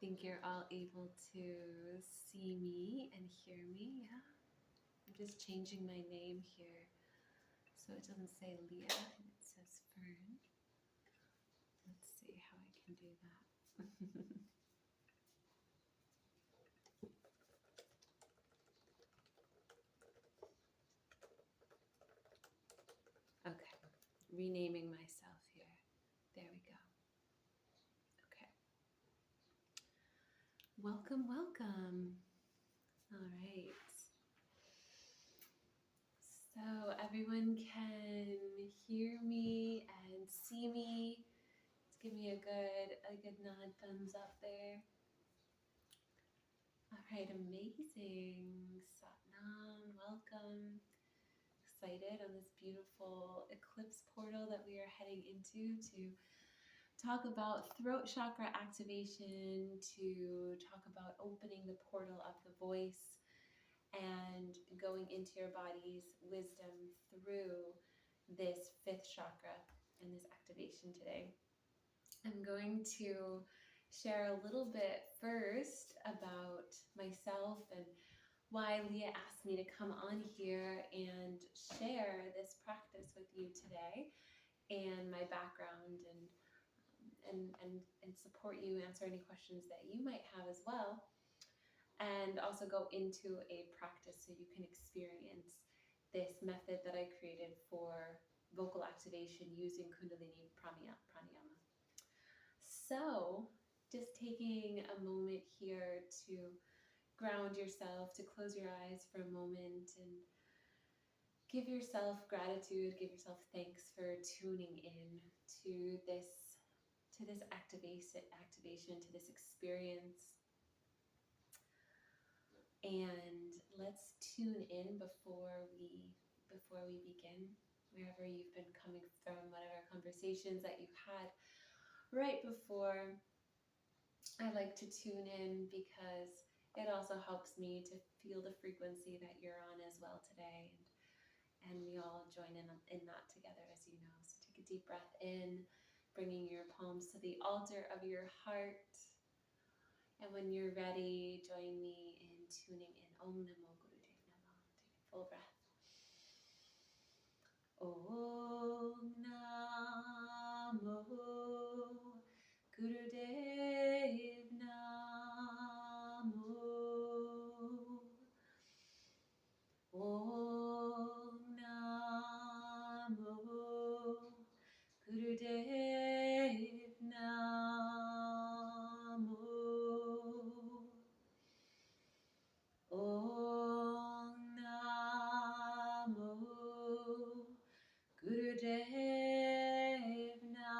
think you're all able to see me and hear me. Yeah. I'm just changing my name here so it doesn't say Leah and it says Fern. Let's see how I can do that. Okay. Renaming myself here. There we go. Okay. Welcome, welcome. All right. So everyone can hear me and see me. Just give me a good nod, thumbs up there. All right, amazing. Satnam, welcome. Excited on this beautiful eclipse portal that we are heading into to talk about throat chakra activation, to talk about opening the portal of the voice and going into your body's wisdom through this fifth chakra and this activation today. I'm going to share a little bit first about myself and why Leah asked me to come on here and share this practice with you today, and my background and support you, answer any questions that you might have as well, and also go into a practice so you can experience this method that I created for vocal activation using Kundalini Pranayama. So, just taking a moment here to ground yourself, to close your eyes for a moment and give yourself gratitude, give yourself thanks for tuning in to this activation, to this experience. And let's tune in before we begin, wherever you've been coming from, whatever conversations that you've had right before. I like to tune in because it also helps me to feel the frequency that you're on as well today, and we all join in that together, as you know. So take a deep breath in, bringing your palms to the altar of your heart. And when you're ready, join me in tuning in. Om Namo Gurudev Namo. Take a full breath. Om Namo Gurudev Namo. Om Namo Gurudev Namo. Om Namo Gurudev Namo.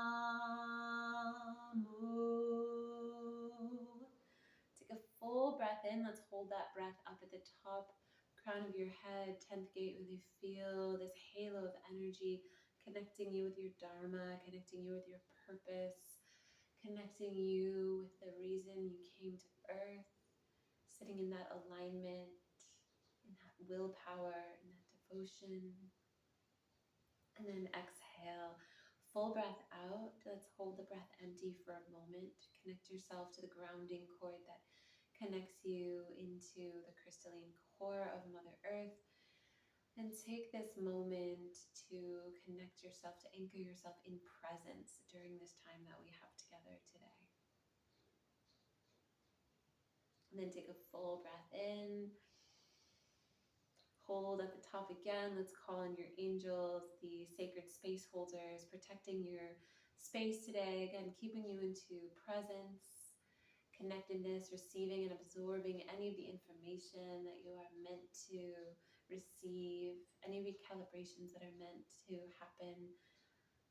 Take a full breath in. Let's hold that breath up at the top, crown of your head, 10th gate. Really feel this halo of energy connecting you with your dharma, connecting you with your purpose, connecting you with the reason you came to earth, sitting in that alignment, in that willpower, in that devotion. And then exhale, full breath out. Let's hold the breath empty for a moment. Connect yourself to the grounding cord that connects you into the crystalline core of Mother Earth. And take this moment to connect yourself, to anchor yourself in presence during this time that we have together today. And then take a full breath in. Hold at the top again. Let's call on your angels, the sacred space holders, protecting your space today. Again, keeping you into presence, connectedness, receiving and absorbing any of the information that you are meant to receive, any recalibrations that are meant to happen.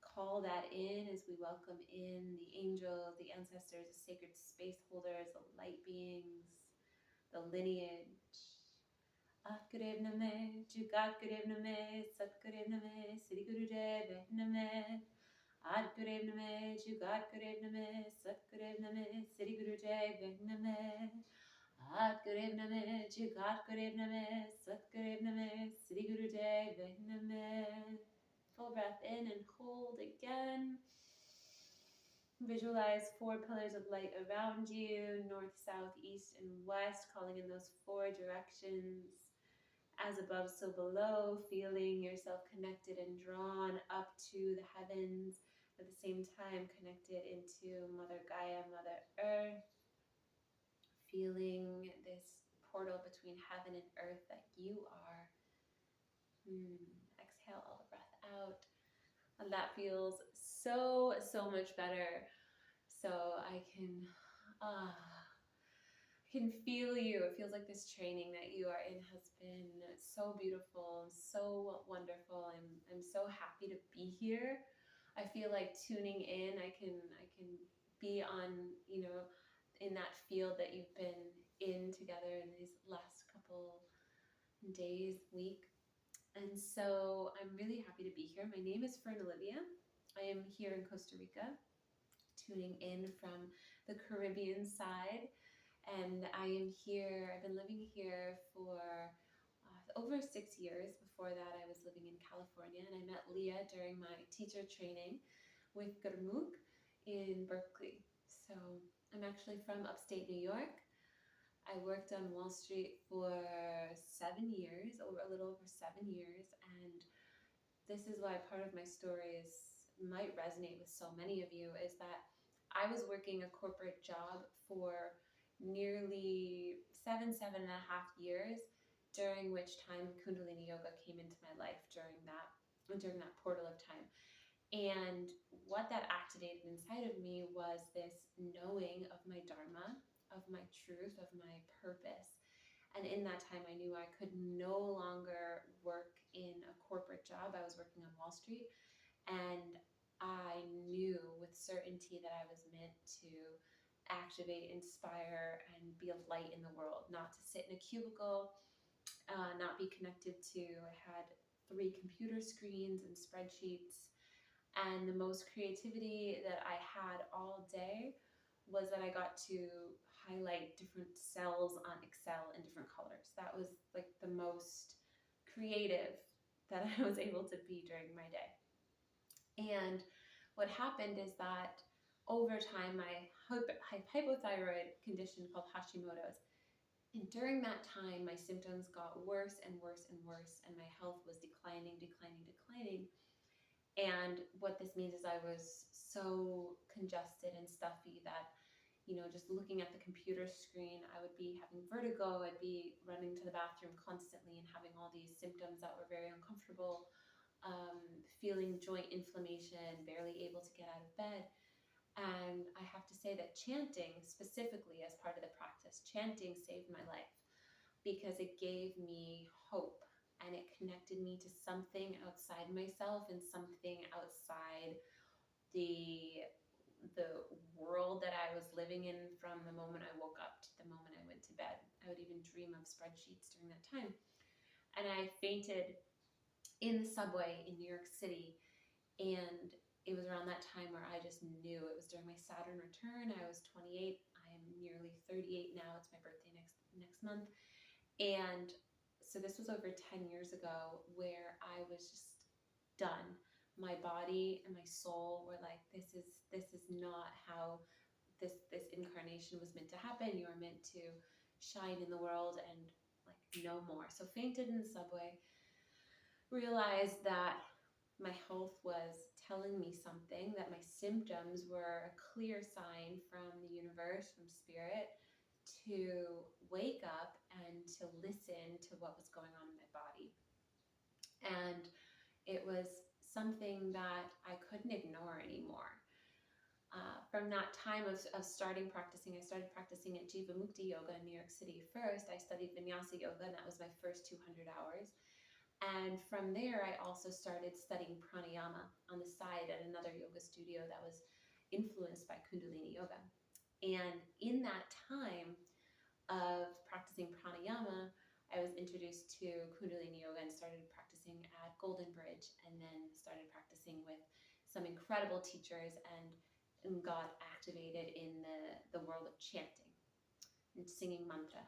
Call that in as we welcome in the angels, the ancestors, the sacred space holders, the light beings, the lineage. Atgurev Name, Jugatgurev Name, Satgurev Name, Sri Gurudev Name. Atgurev Name, Jugatgurev Name, Satgurev Name, Sri Gurudev Name. Atgurev Name, Jugatgurev Name, Satgurev Name, Sri Gurudev Name. Full breath in and hold again. Visualize 4 pillars of light around you, north, south, east, and west, calling in those 4 directions. As above, so below, feeling yourself connected and drawn up to the heavens, at the same time connected into Mother Gaia, Mother Earth, feeling this portal between heaven and earth that you are. Exhale all the breath out. And that feels so, so much better. So I can feel you. It feels like this training that you are in has been so beautiful, so wonderful. I'm so happy to be here. I feel like tuning in, I can be on, in that field that you've been in together in these last couple days, week. And so I'm really happy to be here. My name is Fern Olivia. I am here in Costa Rica, tuning in from the Caribbean side. And I am here, I've been living here for over 6 years. Before that, I was living in California, and I met Leah during my teacher training with Gurmukh in Berkeley. So I'm actually from upstate New York. I worked on Wall Street for 7 years, or a little over 7 years, and this is why part of my story might resonate with so many of you, is that I was working a corporate job for nearly 7.5 years, during which time Kundalini Yoga came into my life during that portal of time. And what that activated inside of me was this knowing of my dharma, of my truth, of my purpose. And in that time, I knew I could no longer work in a corporate job. I was working on Wall Street, and I knew with certainty that I was meant to activate, inspire, and be a light in the world, not to sit in a cubicle, not be connected to, I had 3 computer screens and spreadsheets. And the most creativity that I had all day was that I got to highlight different cells on Excel in different colors. That was like the most creative that I was able to be during my day. And what happened is that over time, I had hypothyroid condition called Hashimoto's. And during that time, my symptoms got worse and worse and worse, and my health was declining. And what this means is I was so congested and stuffy that, just looking at the computer screen, I would be having vertigo. I'd be running to the bathroom constantly and having all these symptoms that were very uncomfortable, feeling joint inflammation, barely able to get out of bed. And I have to say that chanting, specifically as part of the practice, chanting saved my life, because it gave me hope. And it connected me to something outside myself and something outside the world that I was living in from the moment I woke up to the moment I went to bed. I would even dream of spreadsheets during that time. And I fainted in the subway in New York City. And it was around that time where I just knew. It was during my Saturn return. I was 28. I am nearly 38 now. It's my birthday next month. And so this was over 10 years ago, where I was just done. My body and my soul were like, this is not how this incarnation was meant to happen. You are meant to shine in the world and like no more. So fainted in the subway, realized that my health was telling me something, that my symptoms were a clear sign from the universe, from spirit, to wake up and to listen to what was going on in my body. And it was something that I couldn't ignore anymore. From that time of starting practicing, I started practicing at Jivamukti Yoga in New York City first. I studied Vinyasa Yoga, and that was my first 200 hours. And from there, I also started studying pranayama on the side at another yoga studio that was influenced by Kundalini Yoga. And in that time of practicing pranayama, I was introduced to Kundalini Yoga and started practicing at Golden Bridge, and then started practicing with some incredible teachers and got activated in the world of chanting and singing mantra.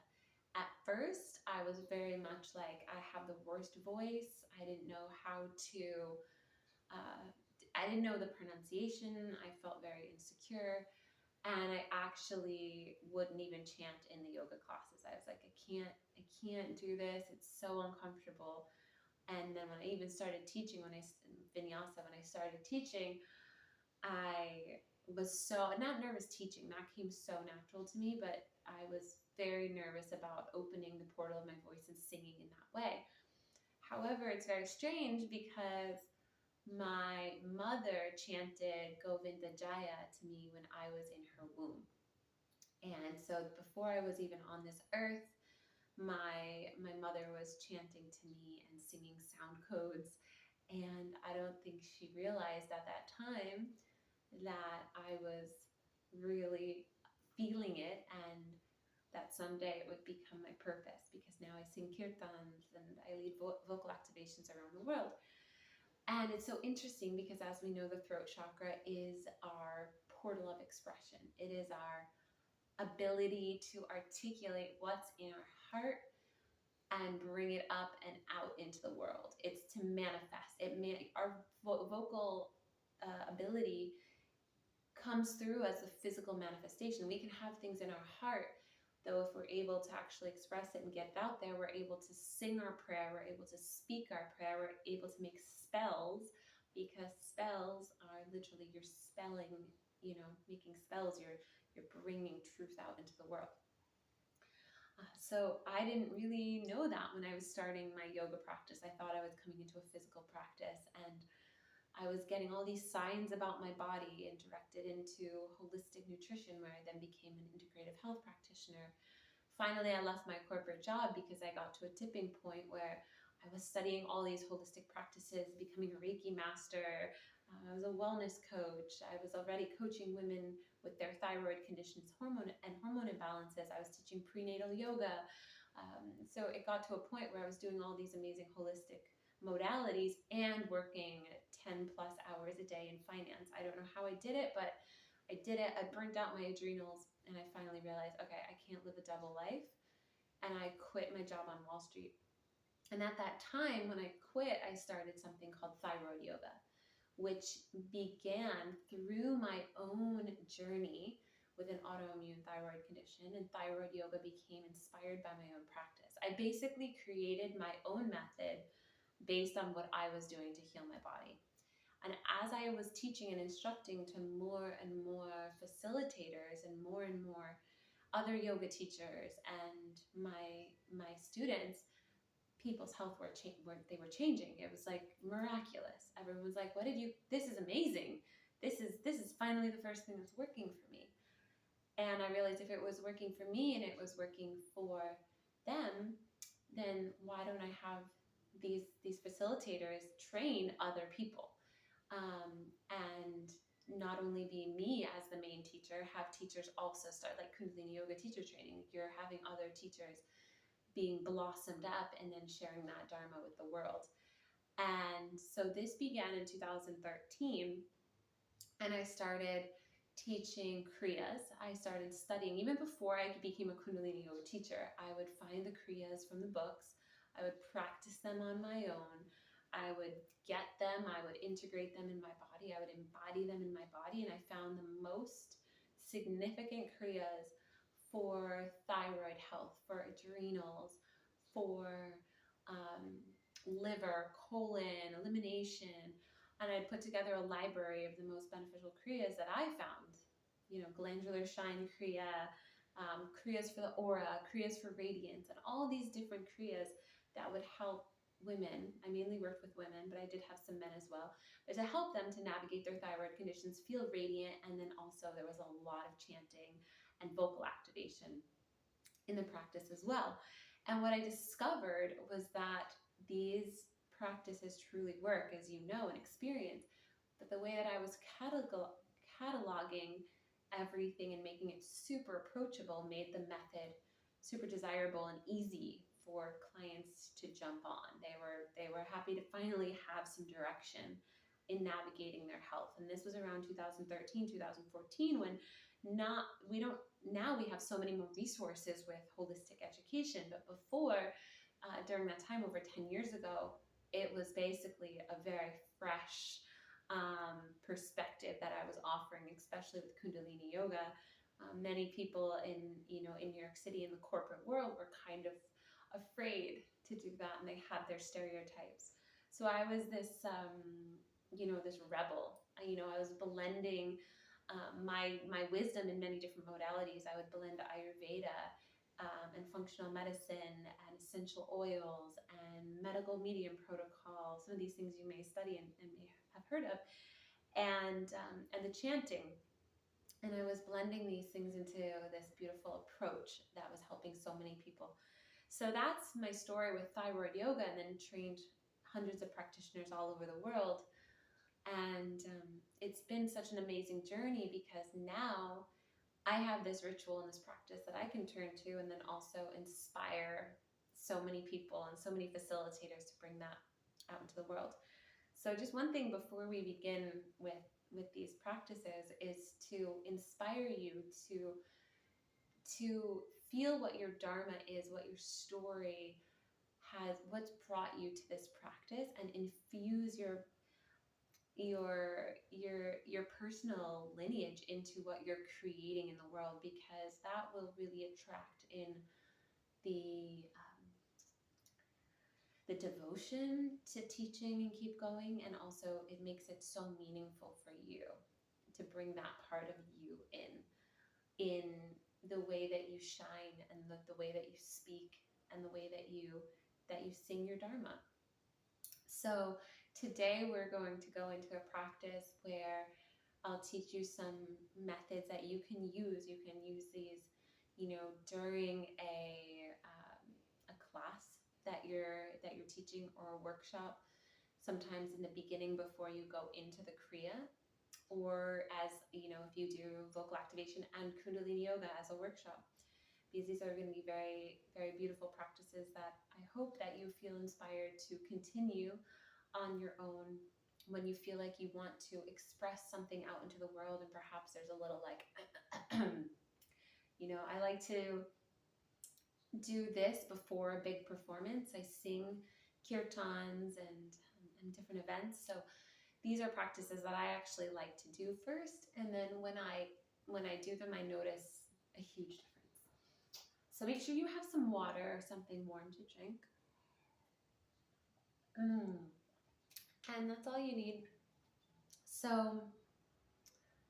At first, I was very much like, I have the worst voice. I didn't know how to I didn't know the pronunciation. I felt very insecure. And I actually wouldn't even chant in the yoga classes. I was like, I can't do this. It's so uncomfortable. And then when I even started teaching, vinyasa, when I started teaching, I was so not nervous teaching. That came so natural to me, but I was very nervous about opening the portal of my voice and singing in that way. However, it's very strange because my mother chanted Govinda Jaya to me when I was in her womb. And so before I was even on this earth, my mother was chanting to me and singing sound codes. And I don't think she realized at that time that I was really feeling it, and that someday it would become my purpose, because now I sing kirtans and I lead vocal activations around the world. And it's so interesting because, as we know, the throat chakra is our portal of expression. It is our ability to articulate what's in our heart and bring it up and out into the world. It's to manifest. Our vocal ability comes through as a physical manifestation. We can have things in our heart, though, if we're able to actually express it and get it out there, we're able to sing our prayer, we're able to speak our prayer, we're able to make spells, because spells are literally, you're spelling, making spells, you're bringing truth out into the world. So I didn't really know that when I was starting my yoga practice. I thought I was coming into a physical practice, and I was getting all these signs about my body and directed into holistic nutrition, where I then became an integrative health practitioner. Finally, I left my corporate job because I got to a tipping point where I was studying all these holistic practices, becoming a Reiki master. I was a wellness coach. I was already coaching women with their thyroid conditions, hormone imbalances. I was teaching prenatal yoga. So it got to a point where I was doing all these amazing holistic modalities and working 10 plus hours a day in finance. I don't know how I did it, but I did it. I burnt out my adrenals, and I finally realized, okay, I can't live a double life. And I quit my job on Wall Street. And at that time, when I quit, I started something called Thyroid yoga, which began through my own journey with an autoimmune thyroid condition. And thyroid yoga became inspired by my own practice. I basically created my own method based on what I was doing to heal my body. And as I was teaching and instructing to more and more facilitators and more other yoga teachers and my students, people's health were changing. It was like miraculous. Everyone was like, this is amazing. This is finally the first thing that's working for me. And I realized, if it was working for me and it was working for them, then why don't I have these facilitators train other people? And not only be me as the main teacher, have teachers also start, like Kundalini yoga teacher training. You're having other teachers being blossomed up and then sharing that Dharma with the world. And so this began in 2013, and I started teaching Kriyas. I started studying, even before I became a Kundalini yoga teacher. I would find the Kriyas from the books. I would practice them on my own. I would get them, I would integrate them in my body, I would embody them in my body, and I found the most significant Kriyas for thyroid health, for adrenals, for liver, colon, elimination. And I'd put together a library of the most beneficial Kriyas that I found. Glandular shine Kriya, Kriyas for the aura, Kriyas for radiance, and all these different Kriyas that would help women. I mainly worked with women, but I did have some men as well, but to help them to navigate their thyroid conditions, feel radiant. And then also there was a lot of chanting and vocal activation in the practice as well. And what I discovered was that these practices truly work, as you know and experience, but the way that I was cataloging everything and making it super approachable made the method super desirable and easy for clients to jump on. They were happy to finally have some direction in navigating their health. And this was around 2013, 2014, when now we have so many more resources with holistic education. But before, during that time, over 10 years ago, it was basically a very fresh perspective that I was offering, especially with Kundalini yoga. Many people in in New York City in the corporate world were kind of afraid to do that, and they had their stereotypes. So I was this this rebel. I was blending my wisdom in many different modalities. I would blend Ayurveda and functional medicine and essential oils and medical medium protocol. Some of these things you may study and may have heard of, and the chanting. And I was blending these things into this beautiful approach that was helping so many people. So that's my story with thyroid yoga, and then trained hundreds of practitioners all over the world. And it's been such an amazing journey, because now I have this ritual and this practice that I can turn to, and then also inspire so many people and so many facilitators to bring that out into the world. So just one thing before we begin with these practices is to inspire you to feel what your dharma is, what your story has, what's brought you to this practice, and infuse your personal lineage into what you're creating in the world, because that will really attract in the devotion to teaching and keep going, and also it makes it so meaningful for you to bring that part of you in the way that you shine, and the way that you speak, and the way that you sing your dharma. So today we're going to go into a practice where I'll teach you some methods that you can use. You can use these, during a class that you're teaching, or a workshop. Sometimes in the beginning before you go into the Kriya, or as if you do vocal activation and Kundalini yoga as a workshop. Because these are going to be very, very beautiful practices that I hope that you feel inspired to continue on your own when you feel like you want to express something out into the world, and perhaps there's a little like, I like to do this before a big performance. I sing kirtans and different events. So these are practices that I actually like to do first, and then when I do them, I notice a huge difference. So make sure you have some water or something warm to drink. And that's all you need. So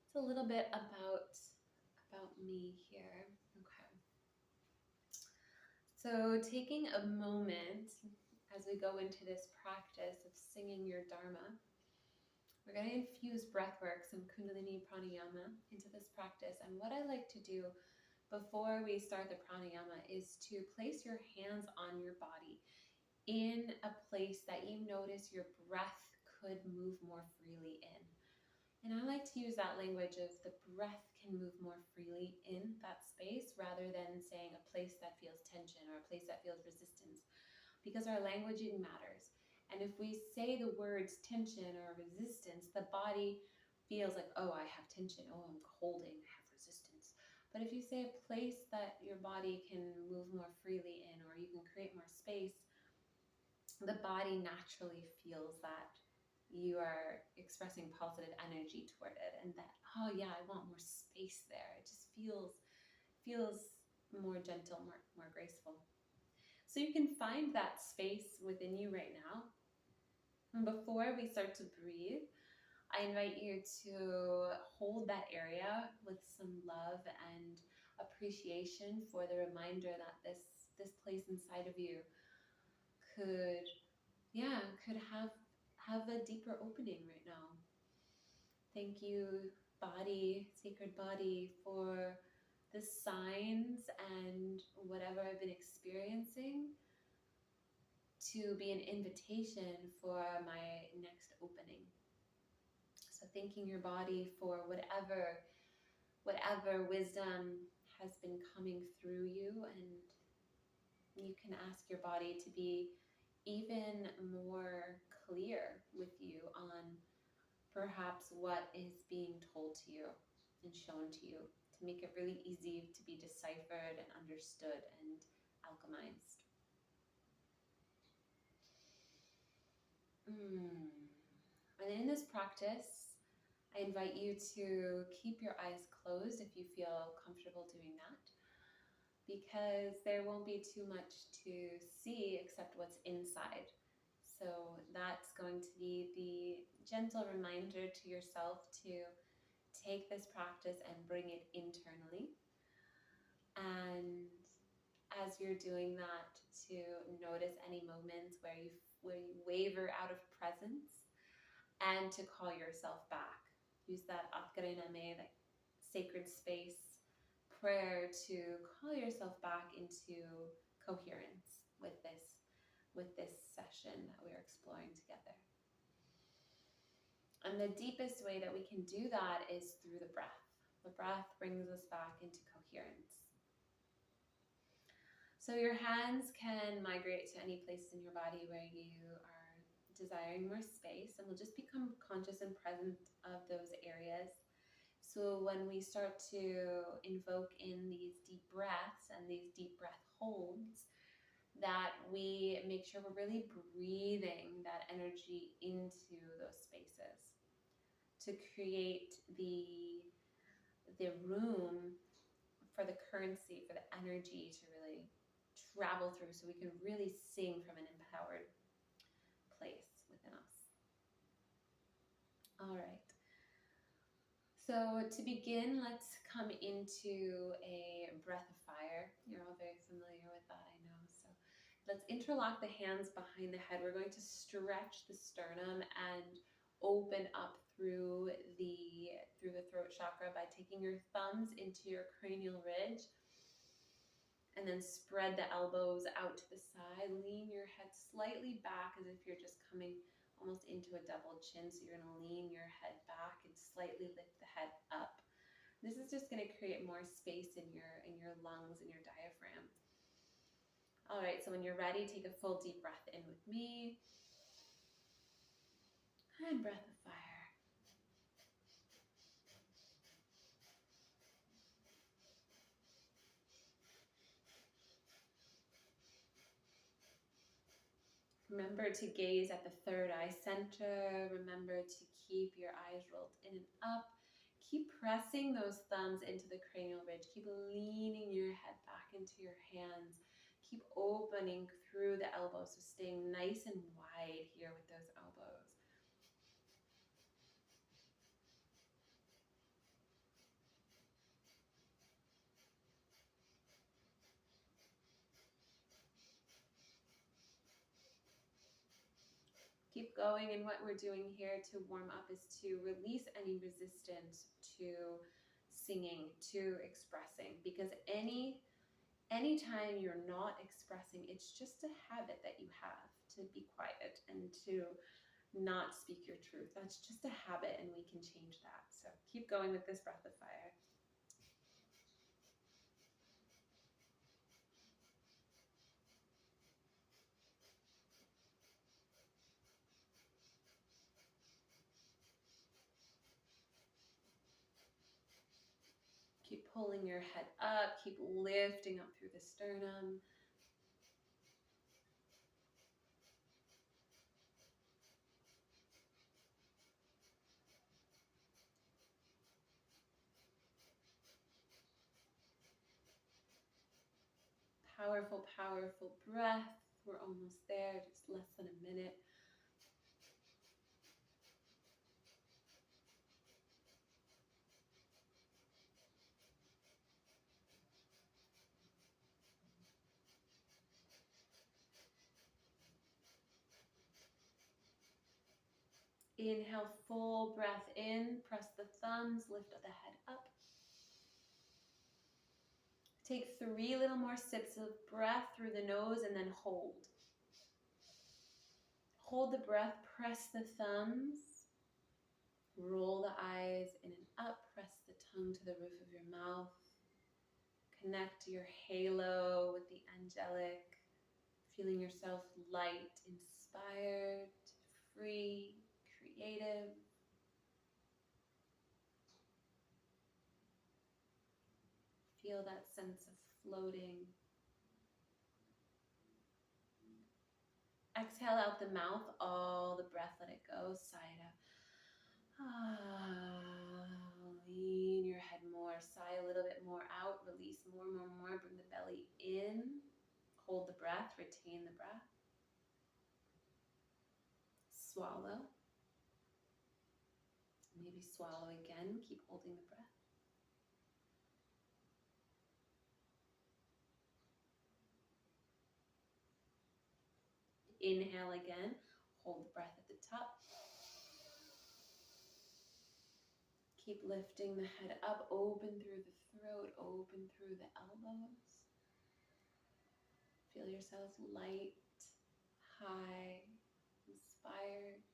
it's a little bit about me here. Okay. So taking a moment as we go into this practice of singing your dharma, we're going to infuse breathwork, some Kundalini pranayama into this practice. And what I like to do before we start the pranayama is to place your hands on your body in a place that you notice your breath could move more freely in. And I like to use that language of the breath can move more freely in that space, rather than saying a place that feels tension or a place that feels resistance, because our languaging matters. And if we say the words tension or resistance, the body feels like, oh, I have tension, oh, I'm holding, I have resistance. But if you say a place that your body can move more freely in, or you can create more space, the body naturally feels that you are expressing positive energy toward it, and that, oh yeah, I want more space there. It just feels more gentle, more graceful. So you can find that space within you right now. And before we start to breathe, I invite you to hold that area with some love and appreciation for the reminder that this place inside of you could have a deeper opening right now. Thank you, body, sacred body, for the signs and whatever I've been experiencing to be an invitation for my next opening. So thanking your body for whatever wisdom has been coming through you, and you can ask your body to be even more clear with you on perhaps what is being told to you and shown to you, to make it really easy to be deciphered and understood and alchemized. And in this practice, I invite you to keep your eyes closed if you feel comfortable doing that, because there won't be too much to see except what's inside. So that's going to be the gentle reminder to yourself to take this practice and bring it internally. And as you're doing that, to notice any moments where you waver out of presence, and to call yourself back. Use that Atkariname, that sacred space prayer, to call yourself back into coherence with this session that we're exploring together. And the deepest way that we can do that is through the breath. The breath brings us back into coherence. So your hands can migrate to any place in your body where you are desiring more space, and we'll just become conscious and present of those areas. So when we start to invoke in these deep breaths and these deep breath holds, that we make sure we're really breathing that energy into those spaces to create the room for the currency, for the energy to really travel through, so we can really sing from an empowered place within us. All right. So to begin, let's come into a breath of fire. You're all very familiar with that, I know. So let's interlock the hands behind the head. We're going to stretch the sternum and open up through the throat chakra by taking your thumbs into your cranial ridge. And then spread the elbows out to the side. Lean your head slightly back as if you're just coming almost into a double chin. So you're going to lean your head back and slightly lift the head up. This is just going to create more space in your lungs and your diaphragm. All right, so when you're ready, take a full deep breath in with me. And breath of fire. Remember to gaze at the third eye center. Remember to keep your eyes rolled in and up. Keep pressing those thumbs into the cranial ridge. Keep leaning your head back into your hands. Keep opening through the elbows, so staying nice and wide here with those elbows. Keep going, and what we're doing here to warm up is to release any resistance to singing, to expressing, because anytime you're not expressing, it's just a habit that you have to be quiet and to not speak your truth. That's just a habit, and we can change that. So keep going with this breath of fire. Keep pulling your head up, keep lifting up through the sternum. Powerful, powerful breath. We're almost there, just less than a minute. Inhale, full breath in, press the thumbs, lift the head up. Take 3 little more sips of breath through the nose and then hold. Hold the breath, press the thumbs, roll the eyes in and up, press the tongue to the roof of your mouth. Connect your halo with the angelic, feeling yourself light, inspired, free, creative. Feel that sense of floating. Exhale out the mouth, all the breath, let it go. Sigh it out. Lean your head more, sigh a little bit more out, release more, bring the belly in, hold the breath, retain the breath, swallow, maybe swallow again, keep holding the breath. Inhale again, hold the breath at the top. Keep lifting the head up, open through the throat, open through the elbows. Feel yourself light, high, inspired,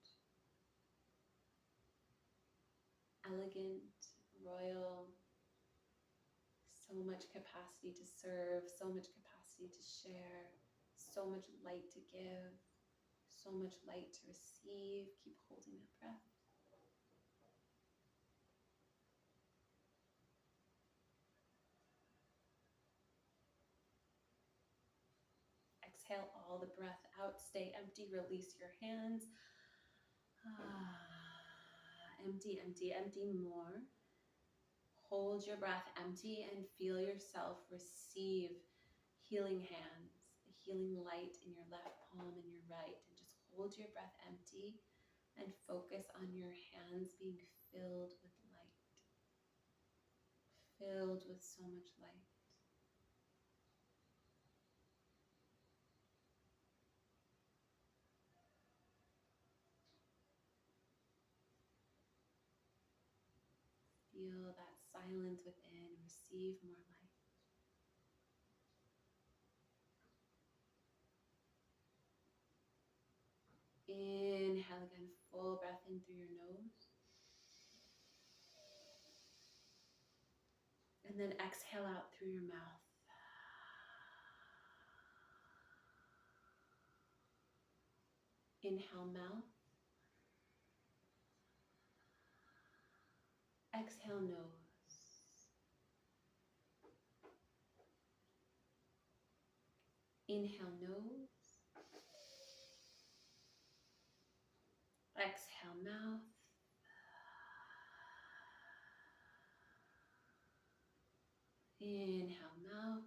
elegant, royal. So much capacity to serve, so much capacity to share, so much light to give, so much light to receive. Keep holding that breath. Exhale all the breath out. Stay empty. Release your hands. Empty, empty, empty more. Hold your breath empty and feel yourself receive healing hands, a healing light in your left palm and your right. And just hold your breath empty and focus on your hands being filled with light, filled with so much light. Feel that silence within, receive more light. Inhale again, full breath in through your nose. And then exhale out through your mouth. Inhale, mouth. Exhale, nose. Inhale, nose. Exhale, mouth. Inhale, mouth.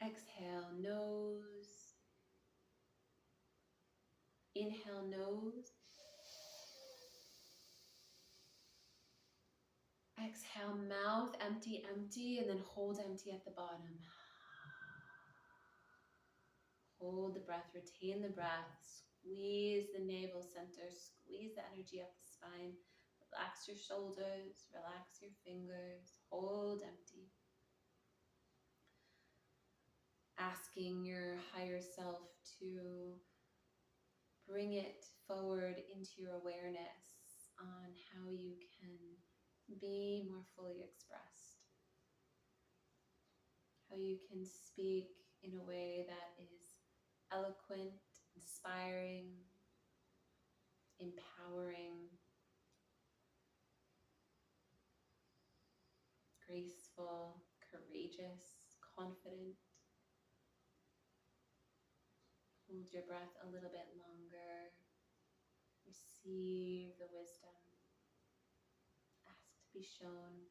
Exhale, nose. Inhale, nose. Exhale, mouth, empty, empty, and then hold empty at the bottom. Hold the breath, retain the breath, squeeze the navel center, squeeze the energy up the spine, relax your shoulders, relax your fingers, hold empty. Asking your higher self to bring it forward into your awareness on how you can be more fully expressed, how you can speak in a way that is eloquent, inspiring, empowering, graceful, courageous, confident. Hold your breath a little bit longer. Receive the wisdom. Ask to be shown.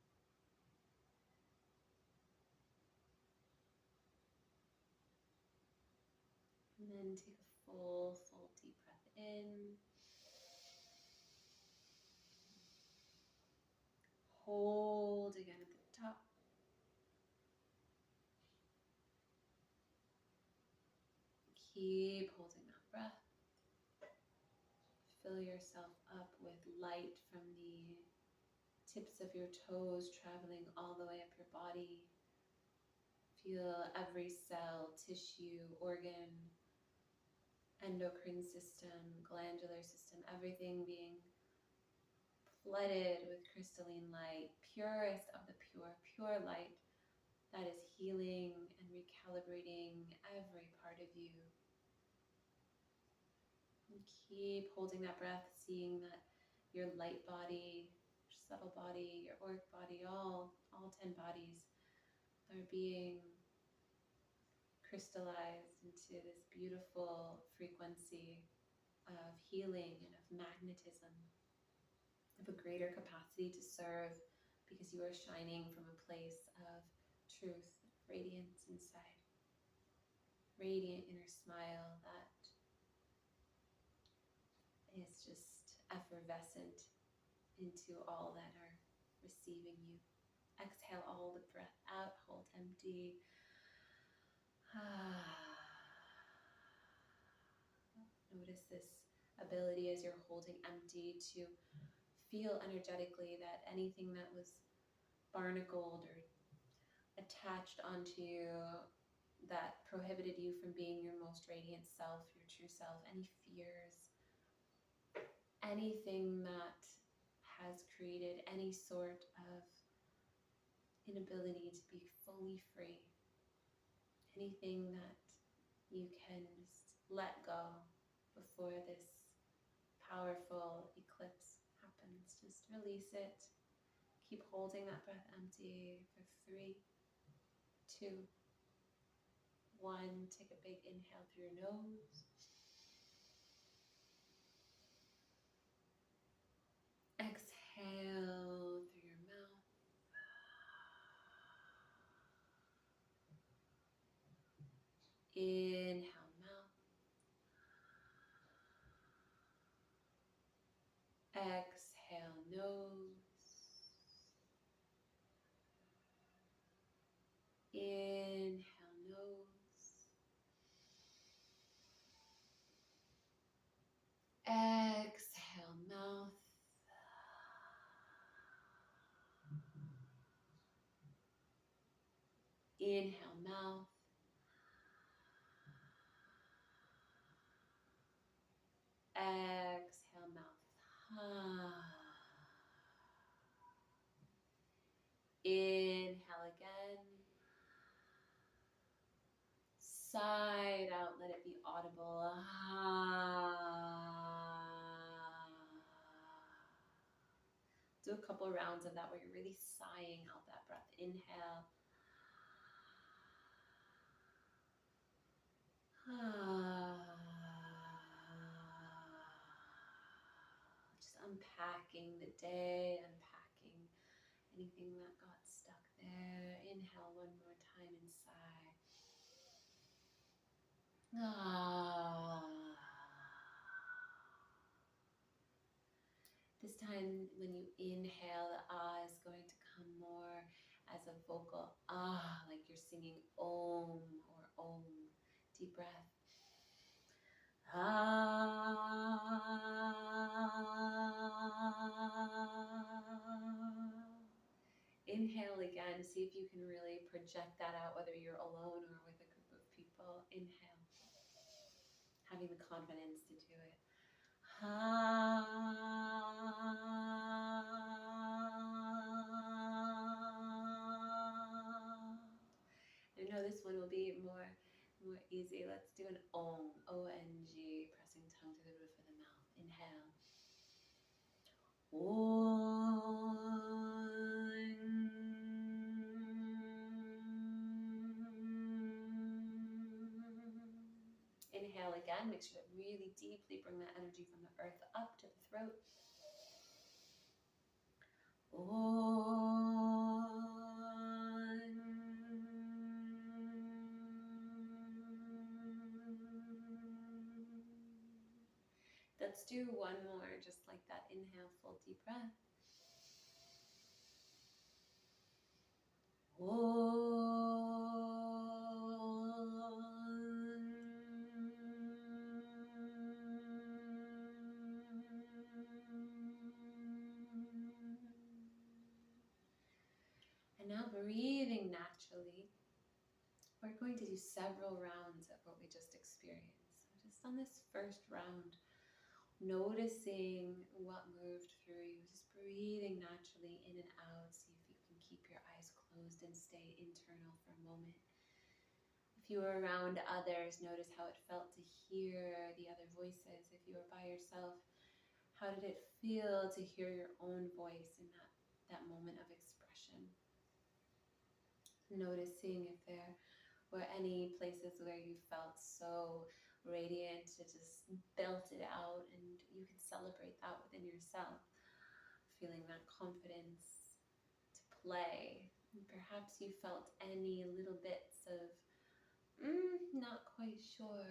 And then take a full deep breath in. Hold again at the top. Keep holding that breath. Fill yourself up with light from the tips of your toes traveling all the way up your body. Feel every cell, tissue, organ, endocrine system, glandular system, everything being flooded with crystalline light, purest of the pure, pure light that is healing and recalibrating every part of you. And keep holding that breath, seeing that your light body, your subtle body, your auric body, all 10 bodies are being crystallized into this beautiful frequency of healing and of magnetism, of a greater capacity to serve, because you are shining from a place of truth, radiance inside, radiant inner smile that is just effervescent into all that are receiving you. Exhale all the breath out, hold empty. Notice this ability as you're holding empty to feel energetically that anything that was barnacled or attached onto you that prohibited you from being your most radiant self, your true self, any fears, anything that has created any sort of inability to be fully free, anything that you can just let go before this powerful eclipse happens. Just release it. Keep holding that breath empty for 3, 2, 1. Take a big inhale through your nose. Exhale through your mouth. Inhale, mouth. Exhale, nose. Inhale, nose. Exhale, mouth. Inhale, mouth. Exhale, mouth. Inhale again. Side out, let it be audible. Do a couple rounds of that where you're really sighing out that breath. Inhale. Just unpacking the day, unpacking anything that got stuck there. Inhale one more time and sigh. This time when you inhale, the ah is going to come more as a vocal ah, like you're singing om or om. Deep breath. Inhale again. See if you can really project that out, whether you're alone or with a group of people. Inhale. Having the confidence to do it. I know this one will be more easy. Let's do an om, O-N-G, pressing tongue to the roof of the mouth. Inhale. Inhale again. Make sure to really deeply bring that energy from the earth up to the throat. Let's do one more, just like that. Inhale, full deep breath. And now breathing naturally, we're going to do several rounds of what we just experienced. So just on this first round, noticing what moved through you, just breathing naturally in and out. See if you can keep your eyes closed and stay internal for a moment. If you were around others, notice how it felt to hear the other voices. If you were by yourself, how did it feel to hear your own voice in that moment of expression? Noticing if there were any places where you felt so radiant, to just belt it out, and you can celebrate that within yourself, feeling that confidence to play. And perhaps you felt any little bits of not quite sure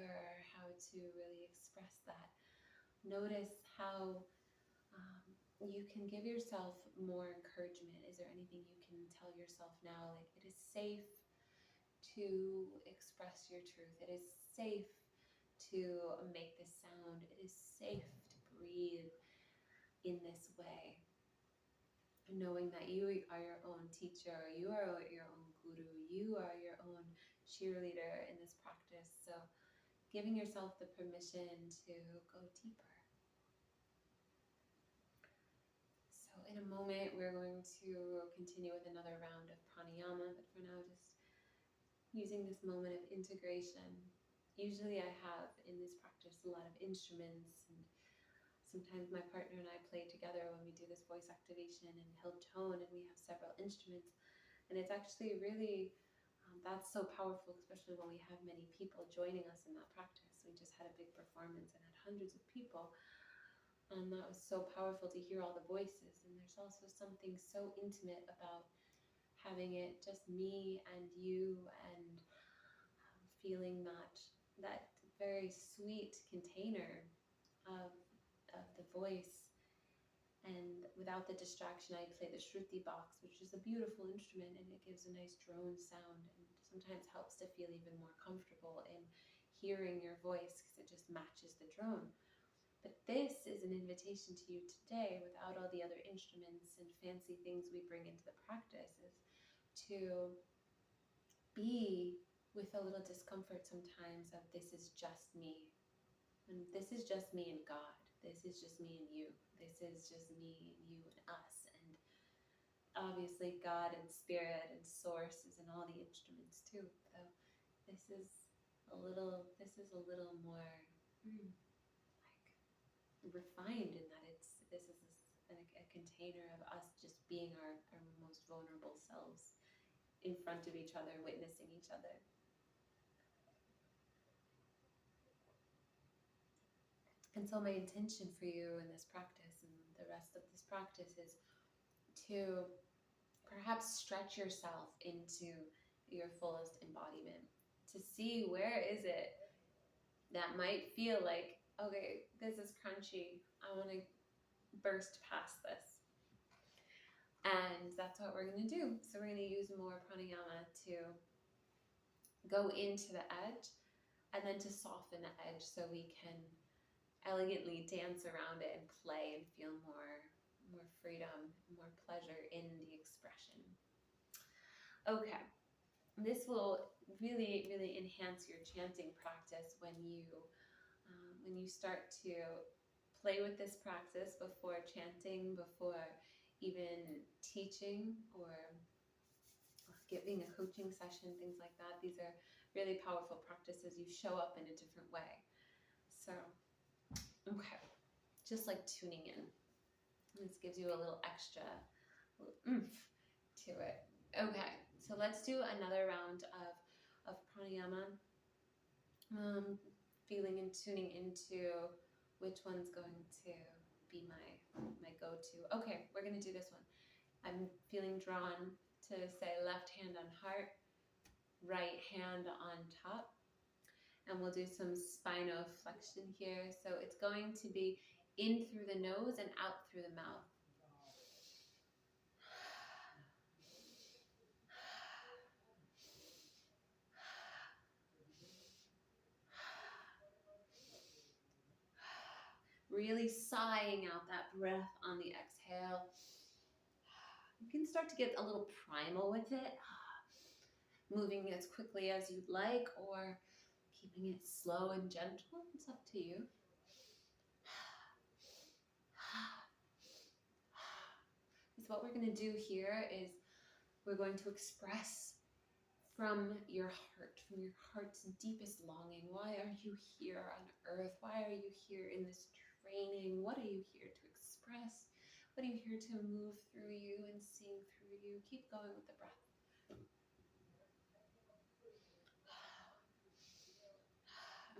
how to really express that. Notice how you can give yourself more encouragement. Is there anything you can tell yourself now? Like, it is safe to express your truth. It is safe to make this sound. It is safe to breathe in this way. Knowing that you are your own teacher, you are your own guru, you are your own cheerleader in this practice. So giving yourself the permission to go deeper. So in a moment, we're going to continue with another round of pranayama, but for now, just using this moment of integration. Usually I have in this practice a lot of instruments, and sometimes my partner and I play together when we do this voice activation, and he'll tone, and we have several instruments. And it's actually really, that's so powerful, especially when we have many people joining us in that practice. We just had a big performance and had hundreds of people. And that was so powerful to hear all the voices. And there's also something so intimate about having it just me and you, and feeling that very sweet container of the voice. And without the distraction, I play the Shruti box, which is a beautiful instrument, and it gives a nice drone sound, and sometimes helps to feel even more comfortable in hearing your voice because it just matches the drone. But this is an invitation to you today, without all the other instruments and fancy things we bring into the practice, is to be with a little discomfort sometimes of this is just me. And this is just me and God. This is just me and you. This is just me and you and us. And obviously God and spirit and source is in all the instruments too. So this is a little more like refined in that this is a container of us just being our most vulnerable selves in front of each other, witnessing each other. And so my intention for you in this practice and the rest of this practice is to perhaps stretch yourself into your fullest embodiment, to see where is it that might feel like, okay, this is crunchy, I want to burst past this. And that's what we're going to do. So we're going to use more pranayama to go into the edge and then to soften the edge so we can elegantly dance around it and play and feel more freedom, more pleasure in the expression. Okay, this will really, really enhance your chanting practice when you start to play with this practice before chanting, before even teaching or giving a coaching session, things like that. These are really powerful practices. You show up in a different way. So, okay, just like tuning in. This gives you a little extra oomph to it. Okay, so let's do another round of pranayama. Feeling and tuning into which one's going to be my go-to. Okay, we're going to do this one. I'm feeling drawn to say left hand on heart, right hand on top. And we'll do some spinal flexion here. So it's going to be in through the nose and out through the mouth. Really sighing out that breath on the exhale. You can start to get a little primal with it, moving as quickly as you'd like or keeping it slow and gentle. It's up to you. So what we're going to do here is we're going to express from your heart's deepest longing. Why are you here on earth? Why are you here in this training? What are you here to express? What are you here to move through you and sing through you? Keep going with the breath.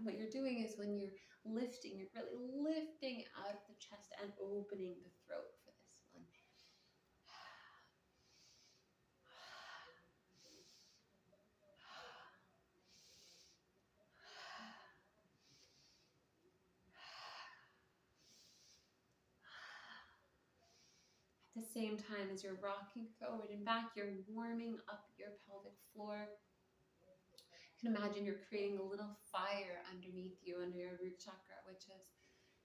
And what you're doing is when you're lifting, you're really lifting out of the chest and opening the throat for this one. At the same time as you're rocking forward and back, you're warming up your pelvic floor. You can imagine you're creating a little fire underneath you, under your root chakra, which is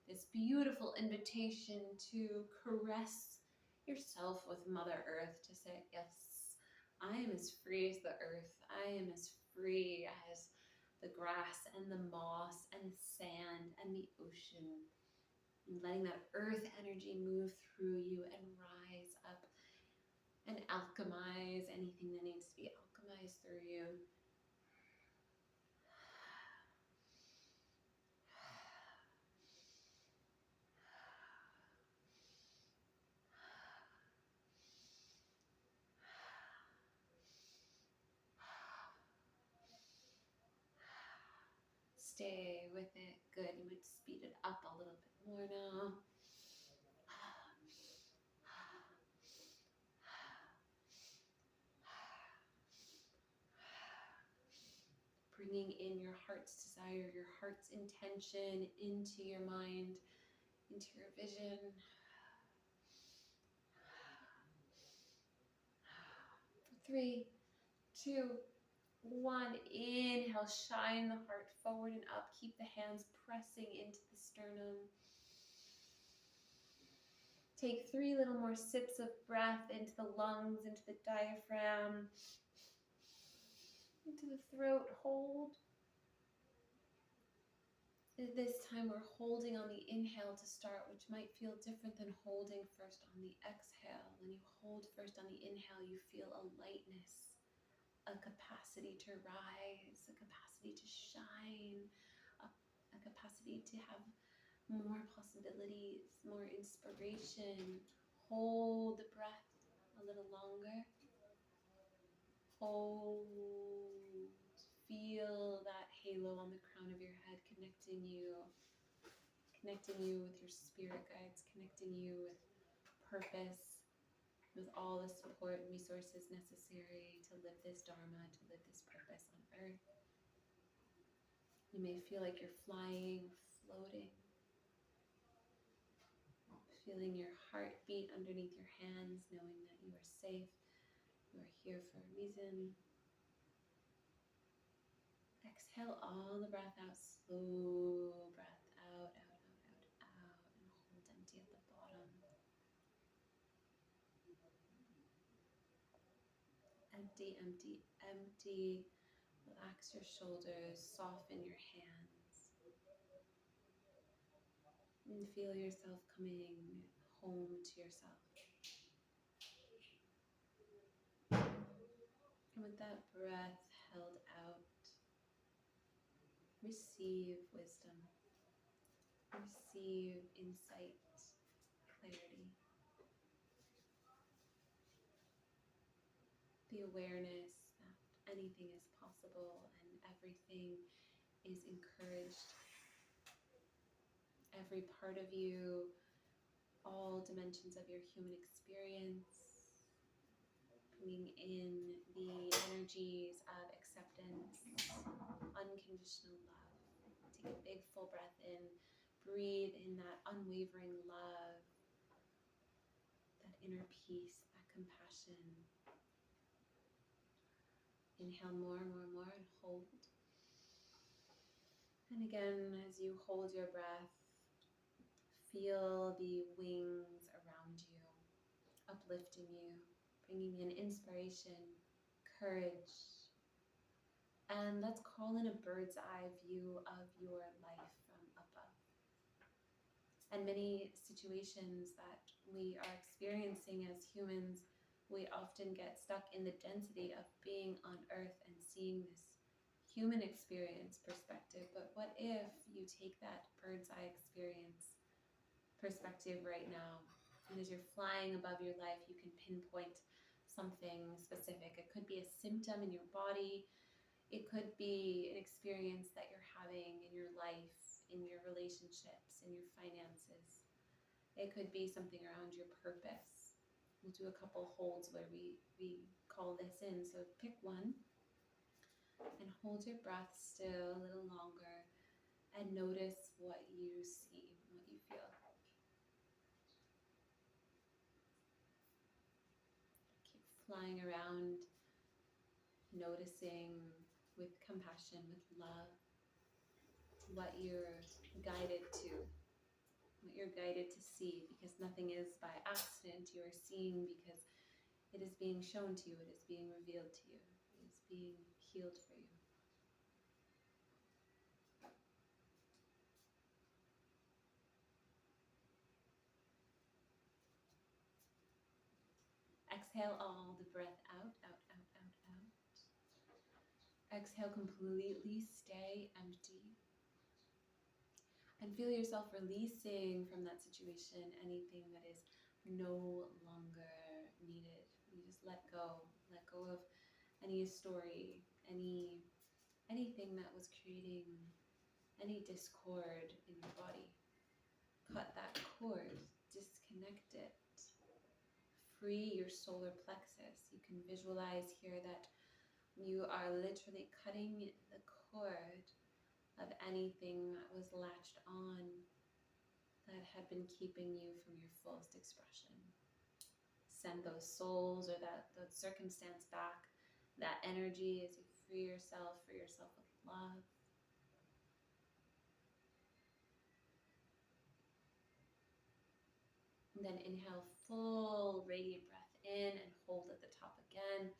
this beautiful invitation to caress yourself with Mother Earth, to say, yes, I am as free as the earth. I am as free as the grass and the moss and the sand and the ocean. And letting that earth energy move through you and rise up and alchemize anything that needs to be alchemized through you. Stay with it. Good. You might speed it up a little bit more now. Bringing in your heart's desire, your heart's intention into your mind, into your vision. 3, 2, 1. Inhale, shine the heart forward and up. Keep the hands pressing into the sternum. Take 3 little more sips of breath into the lungs, into the diaphragm, into the throat. Hold. This time we're holding on the inhale to start, which might feel different than holding first on the exhale. When you hold first on the inhale, you feel a lightness, a capacity to rise, a capacity to shine, a capacity to have more possibilities, more inspiration. Hold the breath a little longer. Hold. Feel that halo on the crown of your head connecting you with your spirit guides, connecting you with purpose, with all the support and resources necessary to live this dharma, to live this purpose on earth. You may feel like you're flying, floating, feeling your heart beat underneath your hands, knowing that you are safe, you are here for a reason. Exhale all the breath out, slow breath out, out, out, out, out, and hold empty at the bottom. Empty, empty, empty. Relax your shoulders, soften your hands, and feel yourself coming home to yourself. And with that breath held out, receive wisdom, receive insight, clarity, the awareness that anything is possible and everything is encouraged. Every part of you, all dimensions of your human experience, bringing in the energies of acceptance, unconditional love. Take a big full breath in, breathe in that unwavering love, that inner peace, that compassion. Inhale more, more, more, and hold. And again, as you hold your breath, feel the wings around you, uplifting you, bringing in inspiration, courage. And let's call in a bird's eye view of your life from above. And many situations that we are experiencing as humans, we often get stuck in the density of being on earth and seeing this human experience perspective. But what if you take that bird's eye experience perspective right now, and as you're flying above your life, you can pinpoint something specific. It could be a symptom in your body. It could be an experience that you're having in your life, in your relationships, in your finances. It could be something around your purpose. We'll do a couple holds where we call this in. So pick one and hold your breath still a little longer and notice what you see, what you feel. Keep flying around, noticing with compassion, with love, what you're guided to, what you're guided to see, because nothing is by accident. You are seeing because it is being shown to you, it is being revealed to you, it is being healed for you. Exhale all the breath out, out, out, out, out. Exhale completely, stay empty. And feel yourself releasing from that situation anything that is no longer needed. You just let go of any story, anything that was creating any discord in your body. Cut that cord, disconnect it. Free your solar plexus. You can visualize here that you are literally cutting the cord of anything that was latched on that had been keeping you from your fullest expression. Send those souls or that circumstance back, that energy as you free yourself with love. And then inhale, full radiant breath in and hold at the top again.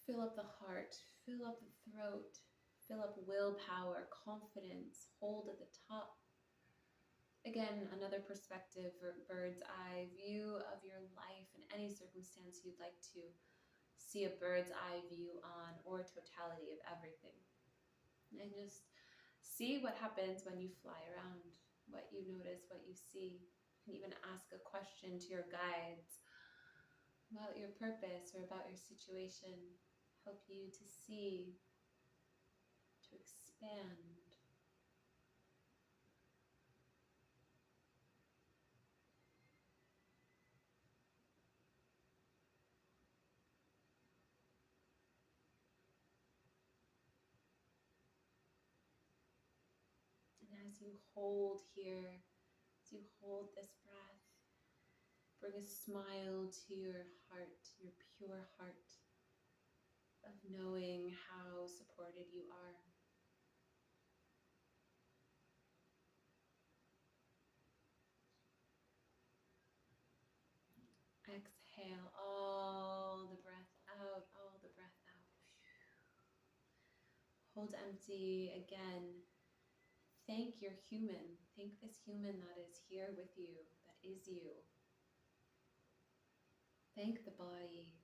Fill up the heart, fill up the throat, fill up willpower, confidence, hold at the top. Again, another perspective or bird's eye view of your life and any circumstance you'd like to see a bird's eye view on, or totality of everything. And just see what happens when you fly around, what you notice, what you see. You can even ask a question to your guides about your purpose or about your situation. Help you to see, to expand. And as you hold here, as you hold this breath, bring a smile to your heart, your pure heart of knowing how supported you are. Exhale all the breath out, all the breath out. Hold empty again. Thank your human. Thank this human that is here with you, that is you. Thank the body.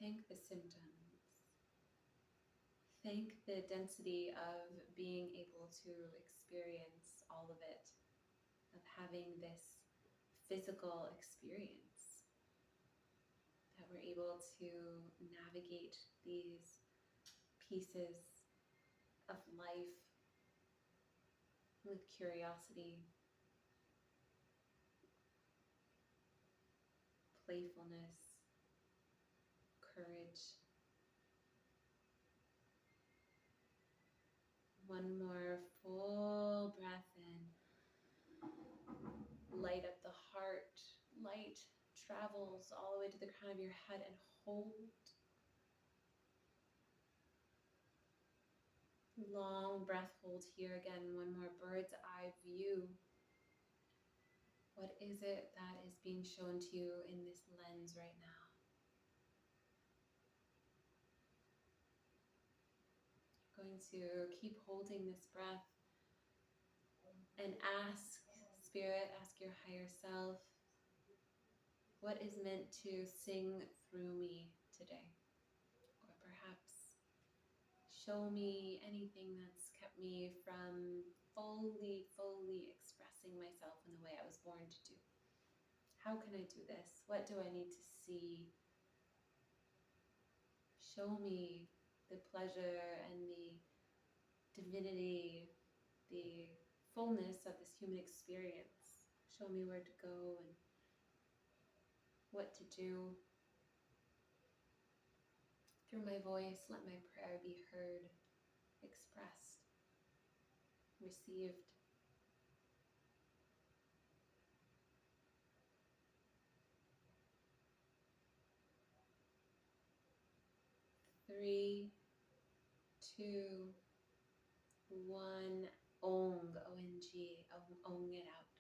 Thank the symptoms. Thank the density of being able to experience all of it, of having this physical experience, that we're able to navigate these pieces of life with curiosity, playfulness, courage. One more full breath in. Light up the heart. Light travels all the way to the crown of your head and hold. Long breath hold here again. One more bird's eye view. What is it that is being shown to you in this lens right now? Going to keep holding this breath and ask Spirit, ask your higher self, what is meant to sing through me today? Or perhaps show me anything that's kept me from fully expressing myself in the way I was born to do. How can I do this? What do I need to see? Show me the pleasure and the divinity, the fullness of this human experience. Show me where to go and what to do. Through my voice, let my prayer be heard, expressed, received. Three, two, one. Ong, O-N-G, ong it out.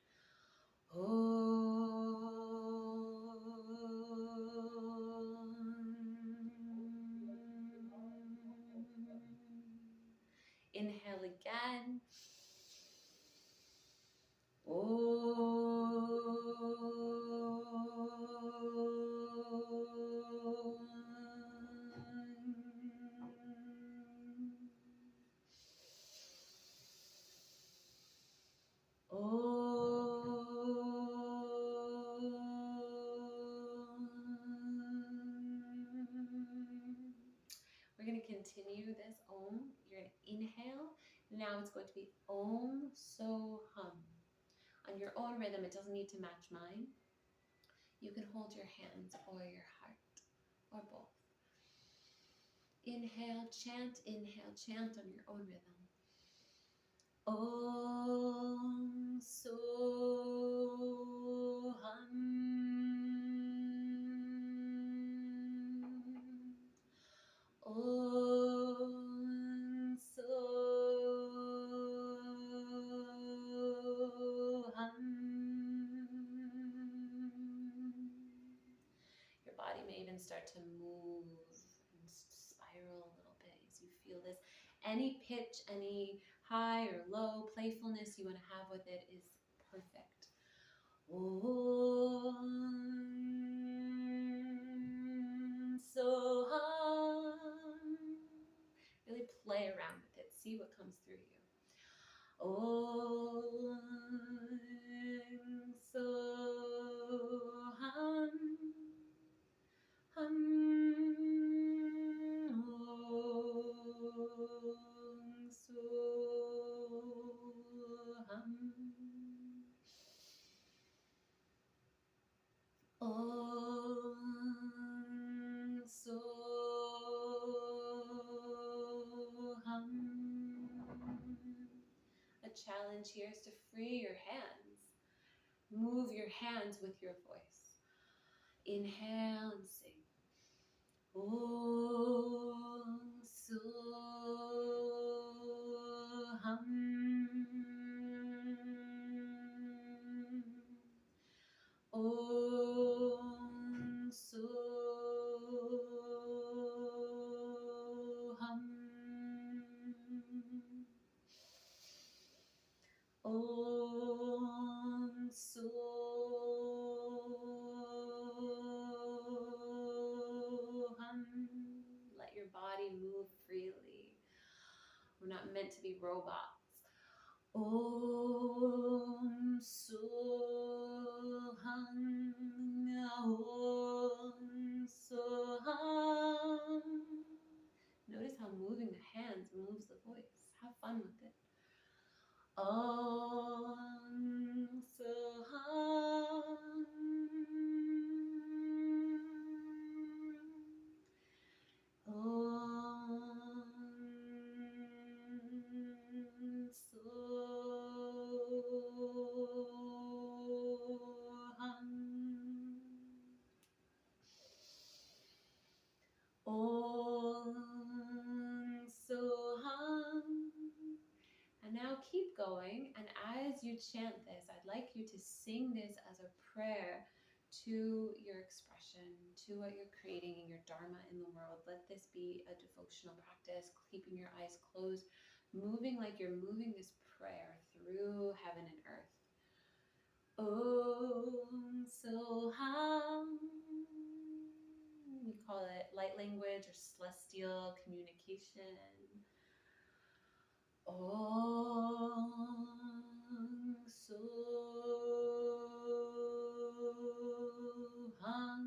Inhale again. We're going to continue this Om. You're going to inhale. Now it's going to be Om So Hum. On your own rhythm, it doesn't need to match mine. You can hold your hands or your heart or both. Inhale, chant on your own rhythm. Om So Hum. Om So Hum. Your body may even start to move and spiral a little bit as you feel this. Any pitch, any high or low playfulness you want to have with it is perfect. Om So Hum. Really play around with it. See what comes through you. Om So Hum. Hum. Om So Hum. Om So Hum. A challenge here is to free your hands. Move your hands with your voice. Inhale and sing. Om So Hum. Om So Hum. Om So Hum. Let your body move freely. We're not meant to be robots. Om So Hum. Om So Hum. Notice how moving the hands moves the voice. Have fun with it. Om So Hum. Om So Hum. Om So Hum. And now keep going, and as you chant this, I'd like you to sing this as a prayer to your expression, to what you're creating in your dharma in the world. Let this be a devotional practice, keeping your eyes closed, moving like you're moving this prayer through heaven and earth. Om So Hum. We call it light language or celestial communication. Om So Hum.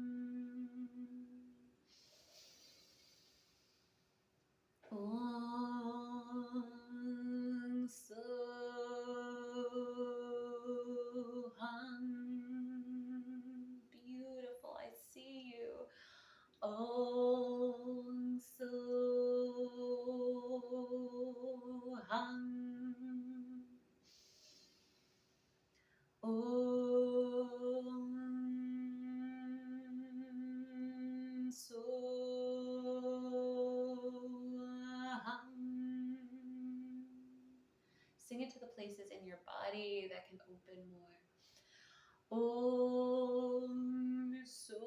body that can open more. Om Soham.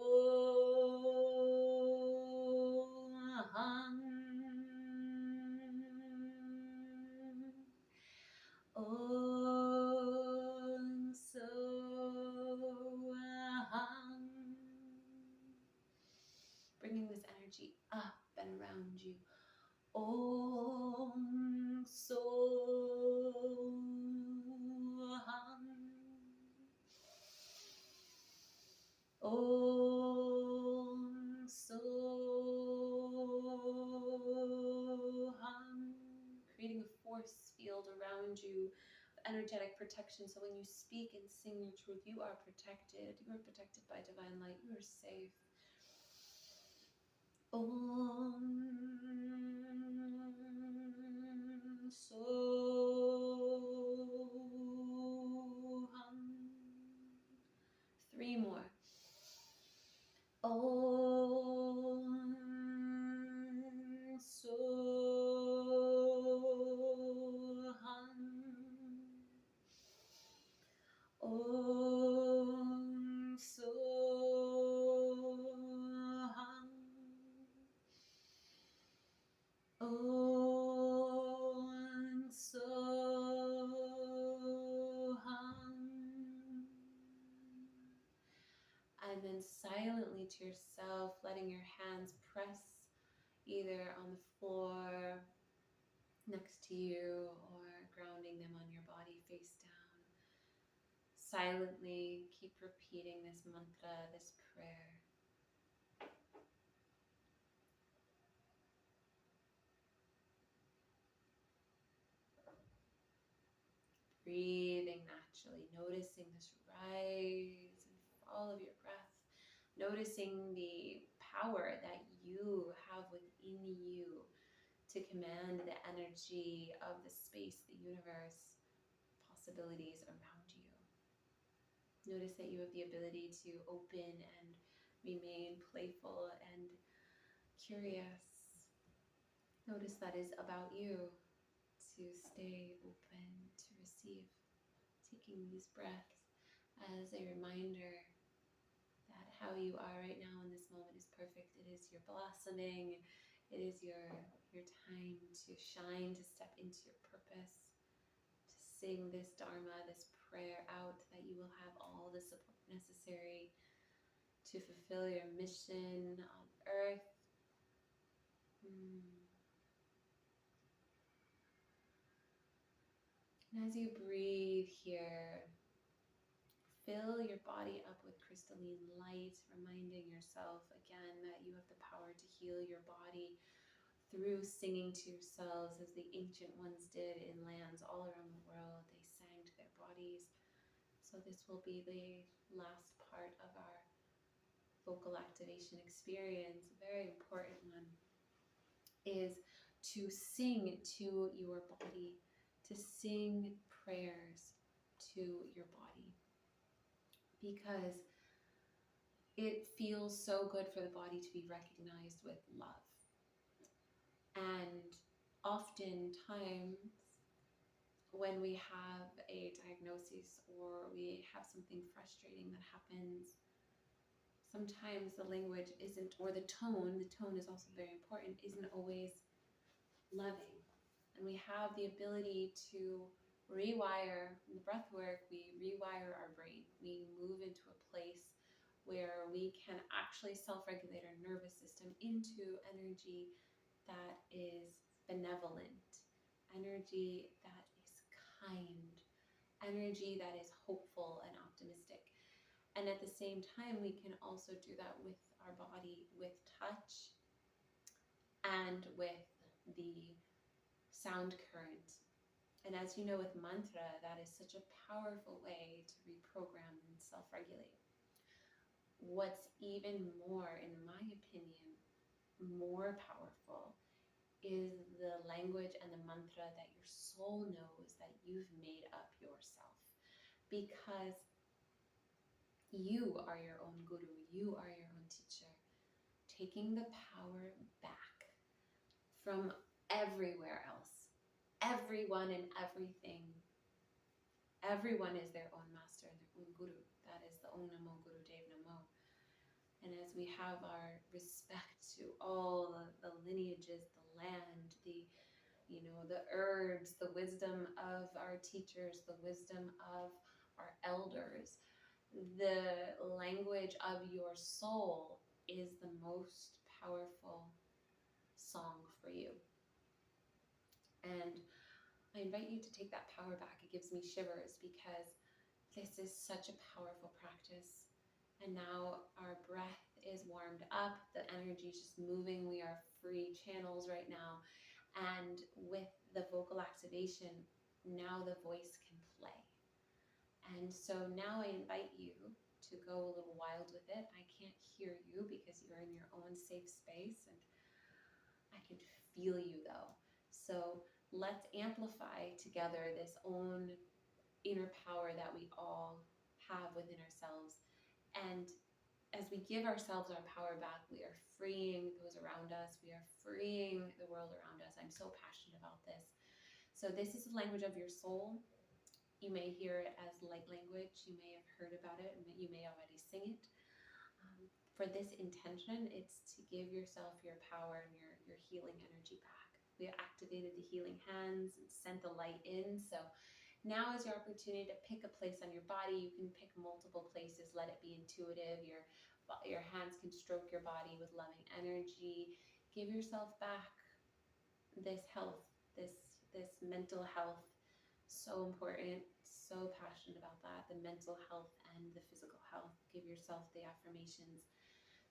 Om Soham. Bringing this energy up and around you. Om Soham. Om Soham. Creating a force field around you, energetic protection. So when you speak and sing your truth, you are protected. You are protected by divine light. You are safe. Om Soham. 3 more. Om Soham. Om Soham. Om Soham. And then silently to yourself, letting your hands press either on the floor next to you or grounding them on your body face down. Silently keep repeating this mantra, this prayer. Breathing naturally, noticing this rise and fall of your breath, noticing the power that you have within you to command the energy of the space, the universe, possibilities around you. Notice that you have the ability to open and remain playful and curious. Notice that is about you, to stay open, to receive. Taking these breaths as a reminder that how you are right now in this moment is perfect. It is your blossoming. It is your time to shine, to step into your purpose, to sing this Dharma, this prayer out, that you will have all the support necessary to fulfill your mission on earth. And as you breathe here, fill your body up with crystalline light, reminding yourself again that you have the power to heal your body through singing to yourselves, as the ancient ones did in lands all around the world. They sang to their bodies. So this will be the last part of our vocal activation experience. A very important one is to sing to your body, to sing prayers to your body, because it feels so good for the body to be recognized with love. And oftentimes when we have a diagnosis or we have something frustrating that happens, sometimes the language isn't, or the tone is also very important, isn't always loving. And we have the ability to rewire, in the breath work, we rewire our brain. We move into a place where we can actually self-regulate our nervous system into energy that is benevolent, energy that is kind, energy that is hopeful and optimistic. And at the same time, we can also do that with our body, with touch and with the sound current. And as you know, with mantra, that is such a powerful way to reprogram and self-regulate. What's even more, in my opinion, more powerful is the language and the mantra that your soul knows that you've made up yourself. Because you are your own guru, you are your own teacher. Taking the power back from everywhere else, everyone and everything Everyone is their own master and their own guru. That is the Om Namo Guru Dev Namo. And as we have our respect to all the lineages, the land, the herbs, the wisdom of our teachers, the wisdom of our elders, the language of your soul is the most powerful song for you. And I invite you to take that power back. It gives me shivers because this is such a powerful practice. And now our breath is warmed up, the energy is just moving. We are free channels right now. And with the vocal activation, now the voice can play. And so now I invite you to go a little wild with it. I can't hear you because you're in your own safe space, and I can feel you though. So let's amplify together this own inner power that we all have within ourselves. And as we give ourselves our power back, we are freeing those around us. We are freeing the world around us. I'm so passionate about this. So this is the language of your soul. You may hear it as light language. You may have heard about it. You may already sing it. For this intention, it's to give yourself your power and your healing energy back. We activated the healing hands and sent the light in. So now is your opportunity to pick a place on your body. You can pick multiple places. Let it be intuitive. Your hands can stroke your body with loving energy. Give yourself back this health, this mental health. So important. So passionate about that. The mental health and the physical health. Give yourself the affirmations.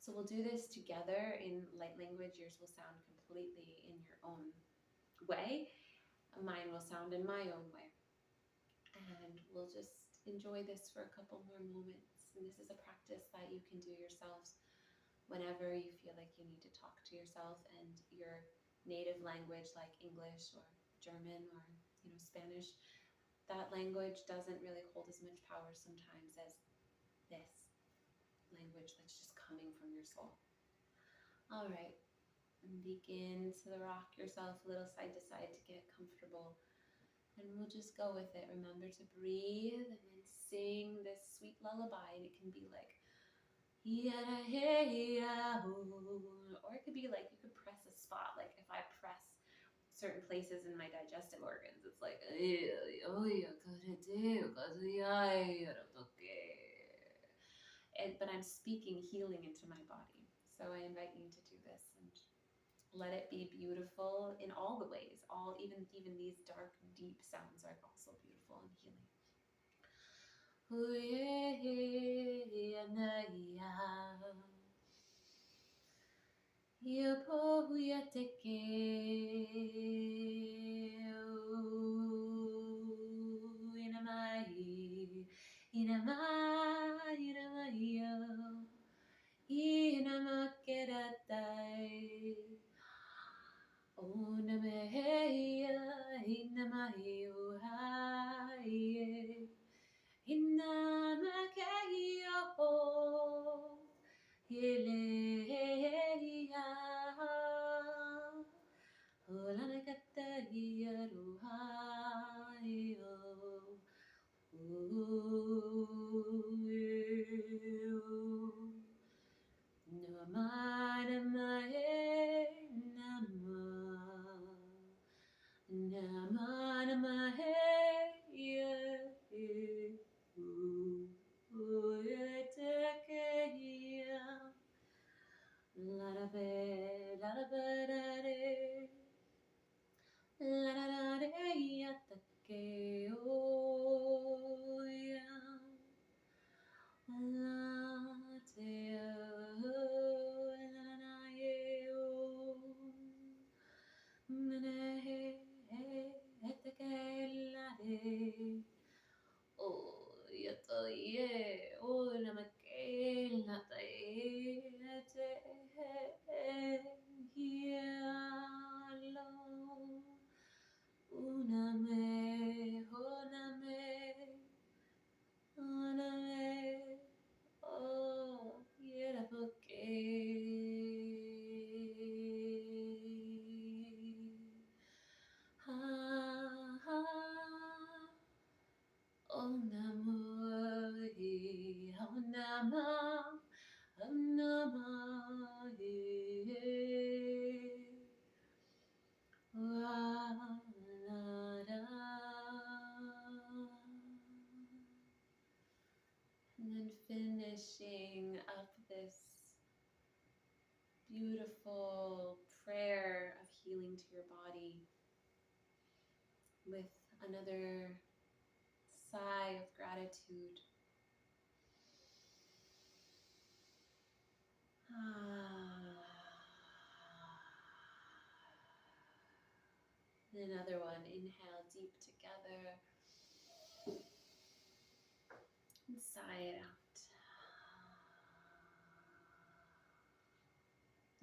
So we'll do this together in light language. Yours will sound completely in your own way. Mine will sound in my own way. And we'll just enjoy this for a couple more moments. And this is a practice that you can do yourselves whenever you feel like you need to talk to yourself, and your native language like English or German or Spanish, that language doesn't really hold as much power sometimes as this language that's just coming from your soul. All right, and begin to rock yourself a little side to side to get comfortable. And we'll just go with it. Remember to breathe and then sing this sweet lullaby. And it can be like, or it could be like you could press a spot. Like if I press certain places in my digestive organs, it's like, but I'm speaking healing into my body. So I invite you to do this and let it be beautiful in all the ways. Even these dark, deep sounds are also beautiful and healing. with another sigh of gratitude. Another one. Inhale deep together. And sigh it out.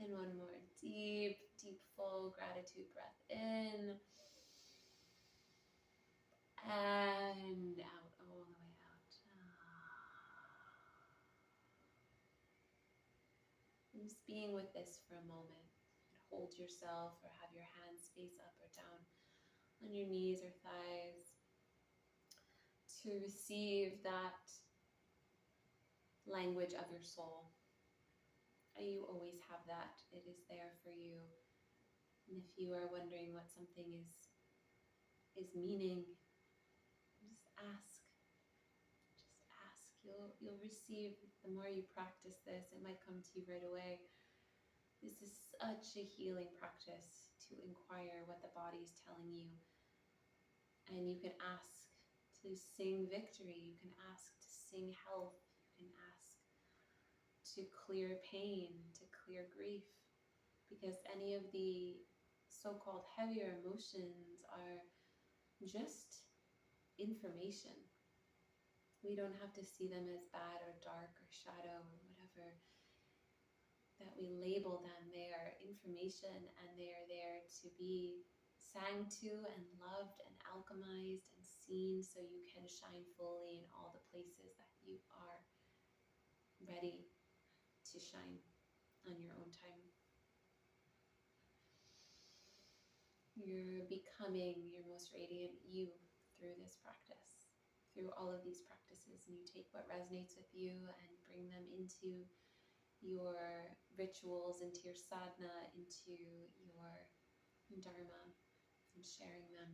And one more deep, deep, full gratitude breath in. And out, all the way out. And just being with this for a moment. Hold yourself or have your hands face up or down on your knees or thighs to receive that language of your soul. You always have that. It is there for you. And if you are wondering what something is meaning, just ask. Just ask. You'll receive. The more you practice this, it might come to you right away. This is such a healing practice to inquire what the body is telling you. And you can ask to sing victory. You can ask to sing health. You can ask to clear pain, to clear grief. Because any of the so-called heavier emotions are just information. We don't have to see them as bad or dark or shadow or whatever that we label them. They are information, and they are there to be sang to and loved and alchemized and seen, so you can shine fully in all the places that you are ready to shine on your own time. You're becoming your most radiant you through this practice, through all of these practices, and you take what resonates with you and bring them into your rituals, into your sadhana, into your dharma, and sharing them.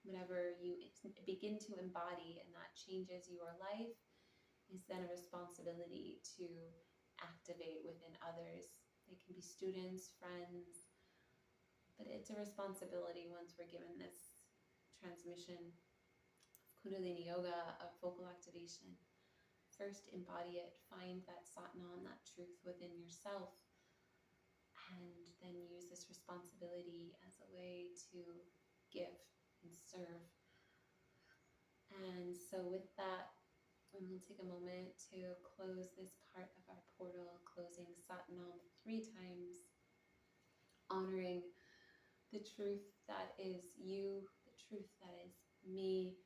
Whatever you begin to embody and that changes your life is then a responsibility to activate within others. They can be students, friends, but it's a responsibility once we're given this transmission of Kundalini Yoga, of vocal activation. First, embody it, find that Satnam, that truth within yourself, and then use this responsibility as a way to give and serve. And so with that, I'm going to take a moment to close this part of our portal, closing Satnam 3 times, honoring the truth that is you, the truth that is me,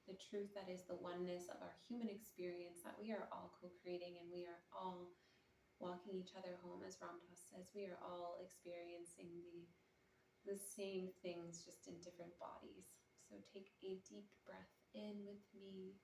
the truth that is the oneness of our human experience, that we are all co-creating and we are all walking each other home. As Ramdas says, we are all experiencing the same things, just in different bodies. So take a deep breath in with me.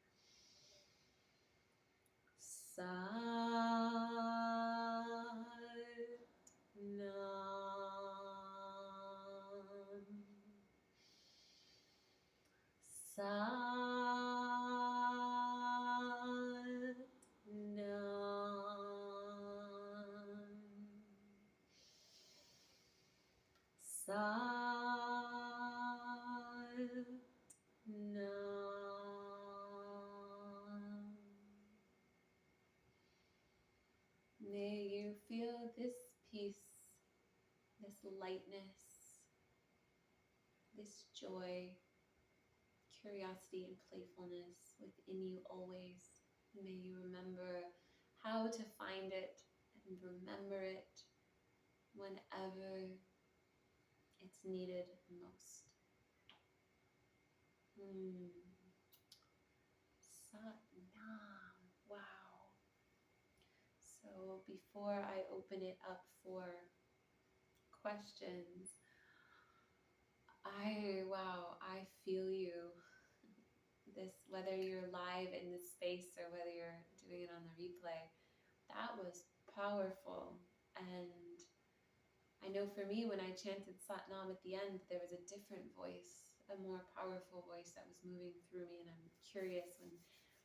May you feel this peace, this lightness, this joy, curiosity and playfulness within you always. May you remember how to find it and remember it whenever it's needed most. Satnam. Wow. So before I open it up for questions, I feel you. This, whether you're live in this space or whether you're doing it on the replay, that was powerful. And I know for me, when I chanted Satnam at the end, there was a different voice, a more powerful voice that was moving through me. And I'm curious, when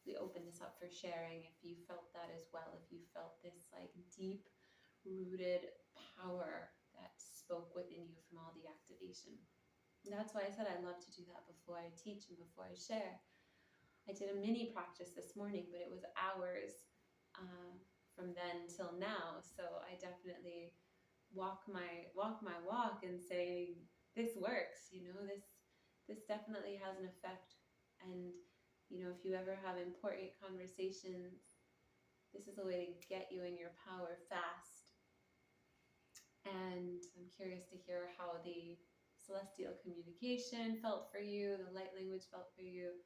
we open this up for sharing, if you felt that as well, if you felt this like deep rooted power that spoke within you from all the activation. That's why I said I love to do that before I teach and before I share. I did a mini practice this morning, but it was hours uh, from then till now. So I definitely walk my walk and say this works. This definitely has an effect. And if you ever have important conversations, this is a way to get you in your power fast. And I'm curious to hear how the celestial communication felt for you, the light language felt for you.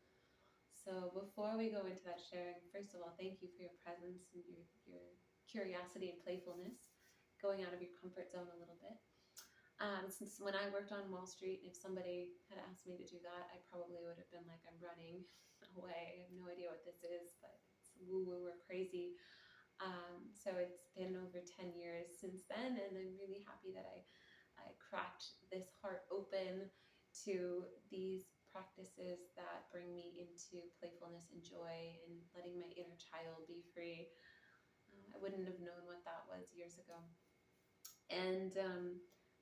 So before we go into that sharing, first of all, thank you for your presence and your curiosity and playfulness, going out of your comfort zone a little bit. Since when I worked on Wall Street, if somebody had asked me to do that, I probably would have been like, I'm running away. I have no idea what this is, but it's woo woo or crazy. So it's been over 10 years since then, and I'm really happy that I cracked this heart open to these practices that bring me into playfulness and joy and letting my inner child be free. I wouldn't have known what that was years ago. And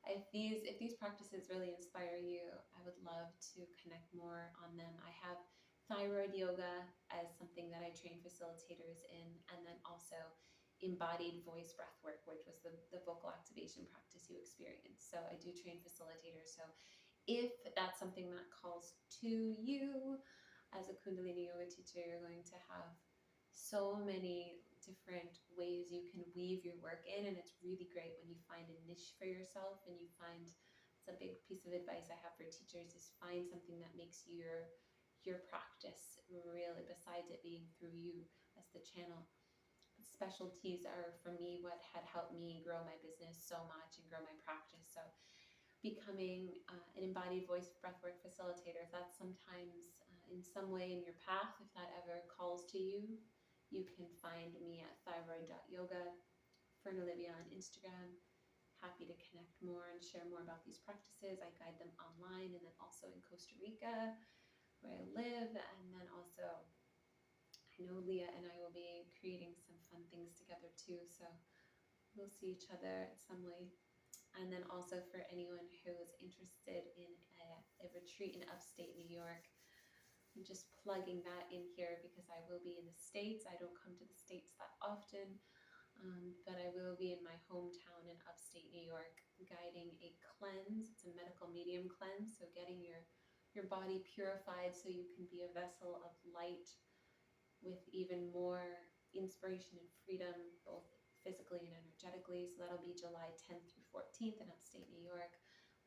if these practices really inspire you, I would love to connect more on them. I have thyroid yoga as something that I train facilitators in, and then also embodied voice breath work, which was the vocal activation practice you experienced. So I do train facilitators. So if that's something that calls to you as a Kundalini yoga teacher, you're going to have so many different ways you can weave your work in, and it's really great when you find a niche for yourself and you find it's a big piece of advice I have for teachers is find something that makes your practice really, besides it being through you as the channel. Specialties are for me what had helped me grow my business so much and grow my practice. So becoming an embodied voice breathwork facilitator, if that's sometimes in some way in your path, if that ever calls to you, you can find me at thyroid.yoga, Fern Olivia on Instagram. Happy to connect more and share more about these practices. I guide them online and then also in Costa Rica, where I live. And then also, I know Leah and I will be creating some fun things together too. So we'll see each other in some way. And then also for anyone who is interested in a retreat in upstate New York, I'm just plugging that in here because I will be in the States. I don't come to the States that often, but I will be in my hometown in upstate New York guiding a cleanse. It's a medical medium cleanse, so getting your body purified so you can be a vessel of light with even more inspiration and freedom, both physically and energetically. So that'll be July 10th through 14th in upstate New York.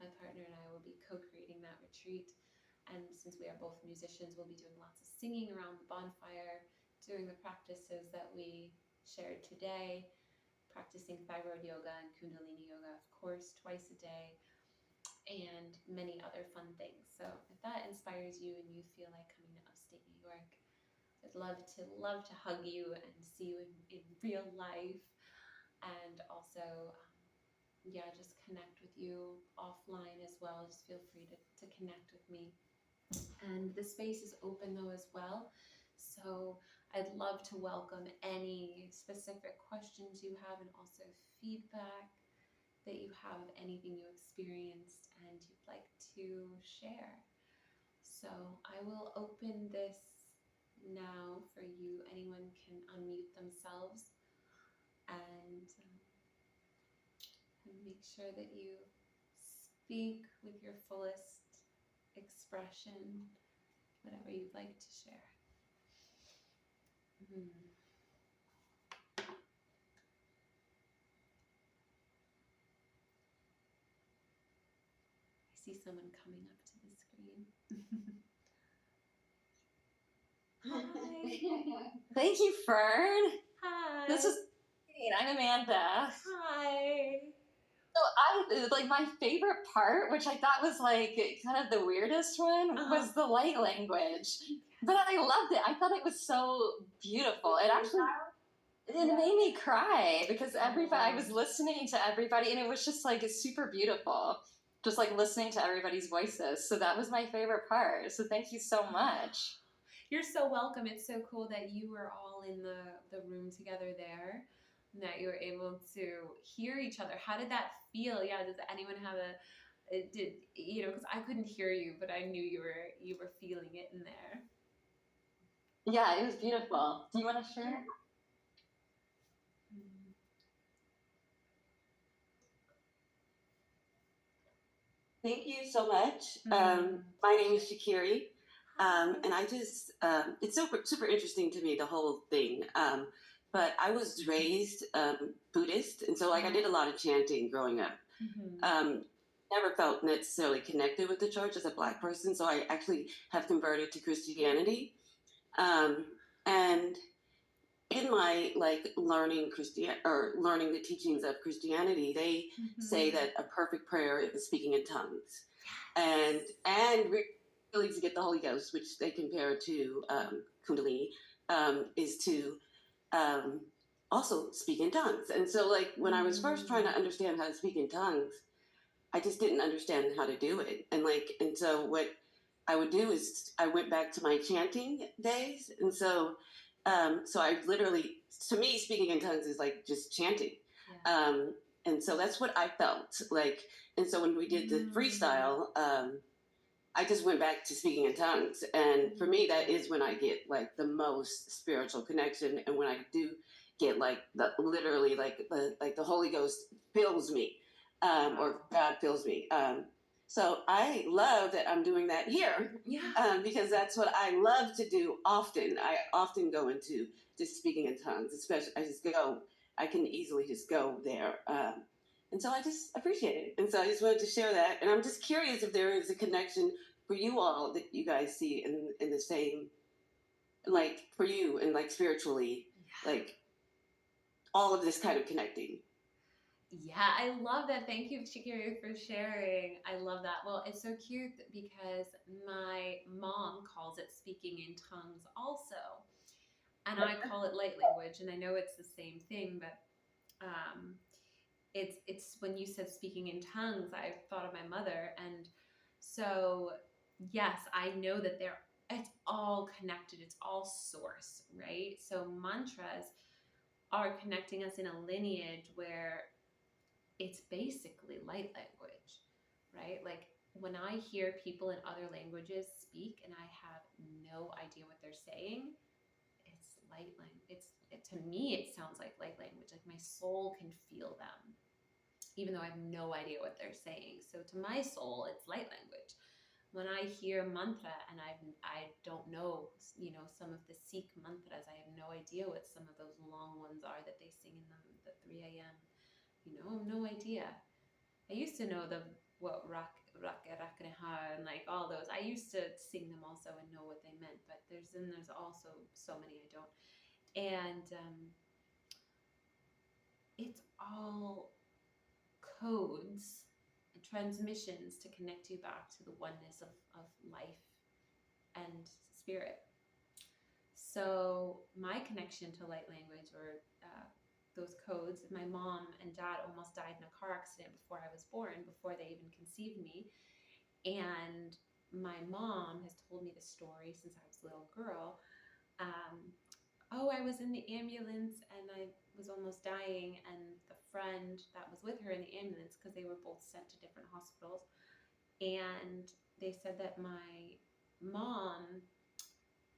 My partner and I will be co-creating that retreat. And since we are both musicians, we'll be doing lots of singing around the bonfire, doing the practices that we shared today, practicing thyroid yoga and kundalini yoga, of course, twice a day, and many other fun things. So if that inspires you and you feel like coming to upstate New York, I'd love to hug you and see you in real life, and also, yeah, just connect with you offline as well. Just feel free to connect with me. And the space is open though as well. So I'd love to welcome any specific questions you have and also feedback that you have of anything you experienced and you'd like to share. So I will open this now for you. Anyone can unmute themselves and make sure that you speak with your fullest expression, whatever you'd like to share. I see someone coming up to the screen. Hi. Thank you, Fern. Hi. This is great. I'm Amanda. Hi. So my favorite part, which I thought was kind of the weirdest one, was the light language. But I loved it. I thought it was so beautiful. It made me cry because I was listening to everybody, and it was just it's super beautiful. Just listening to everybody's voices. So that was my favorite part. So thank you so much. You're so welcome. It's so cool that you were all in the room together there, and that you were able to hear each other. How did that feel? Yeah, does anyone have it did, because I couldn't hear you, but I knew you were feeling it in there. Yeah, it was beautiful. Do you want to share? Thank you so much. Mm. My name is Shakiri, and I just, it's super, super interesting to me, the whole thing. But I was raised Buddhist, and so like I did a lot of chanting growing up. Mm-hmm. Never felt necessarily connected with the church as a Black person, so I actually have converted to Christianity. Um, and in my like learning learning the teachings of Christianity, they say that a perfect prayer is speaking in tongues, and really to get the Holy Ghost, which they compare to Kundalini, is to um, also speak in tongues. And so, like when I was first trying to understand how to speak in tongues, I just didn't understand how to do it, and so what I would do is I went back to my chanting days, and so I literally, to me, speaking in tongues is like just chanting. Yeah. And so that's what I felt like. And so when we did the freestyle, I just went back to speaking in tongues. And for me, that is when I get like the most spiritual connection. And when I do get like literally like the Holy Ghost fills me, or God fills me. So I love that I'm doing that here, because that's what I love to do often. I often go into just speaking in tongues, especially I can easily just go there. And so I just appreciate it. And so I just wanted to share that. And I'm just curious if there is a connection for you all that you guys see in the same, like for you and like spiritually, like all of this kind of connecting. Yeah, I love that. Thank you, Shakira, for sharing. I love that. Well, it's so cute because my mom calls it speaking in tongues also. And I call it light language. And I know it's the same thing, but um, it's when you said speaking in tongues, I thought of my mother. And so, yes, I know that it's all connected. It's all source, right? So mantras are connecting us in a lineage where it's basically light language, right? Like when I hear people in other languages speak and I have no idea what they're saying, it's light language. To me, it sounds like light language. Like my soul can feel them, even though I have no idea what they're saying. So to my soul, it's light language. When I hear mantra and I don't know, some of the Sikh mantras, I have no idea what some of those long ones are that they sing in the 3 a.m. No idea. I used to know what rock and like all those. I used to sing them also and know what they meant, but there's also so many I don't. And it's all codes and transmissions to connect you back to the oneness of life and spirit. So my connection to light language, or those codes, my mom and dad almost died in a car accident before I was born, before they even conceived me. And my mom has told me the story since I was a little girl. I was in the ambulance and I was almost dying, and the friend that was with her in the ambulance, because they were both sent to different hospitals, and they said that my mom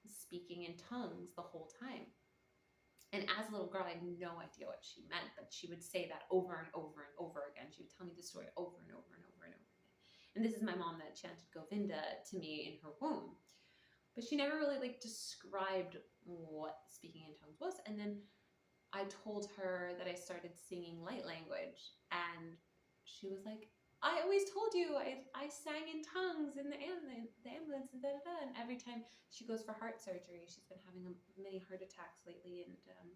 was speaking in tongues the whole time. And as a little girl, I had no idea what she meant, but she would say that over and over and over again. She would tell me the story over and over and over and over again. And this is my mom that chanted Govinda to me in her womb. But she never really described what speaking in tongues was. And then I told her that I started singing light language, and she was like, I always told you I sang in tongues in the ambulance and da da da. And every time she goes for heart surgery, she's been having many heart attacks lately, and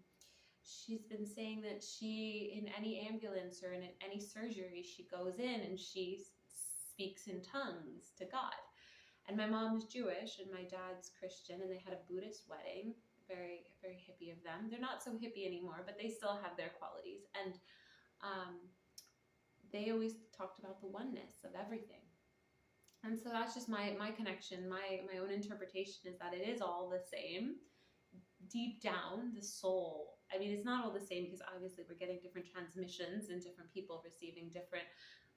she's been saying that she, in any ambulance or in any surgery, she goes in and she speaks in tongues to God. And my mom's Jewish and my dad's Christian, and they had a Buddhist wedding. Very, very hippie of them. They're not so hippie anymore, but they still have their qualities. And they always talked about the oneness of everything. And so that's just my connection. My own interpretation is that it is all the same. Deep down, the soul, I mean, it's not all the same because obviously we're getting different transmissions and different people receiving different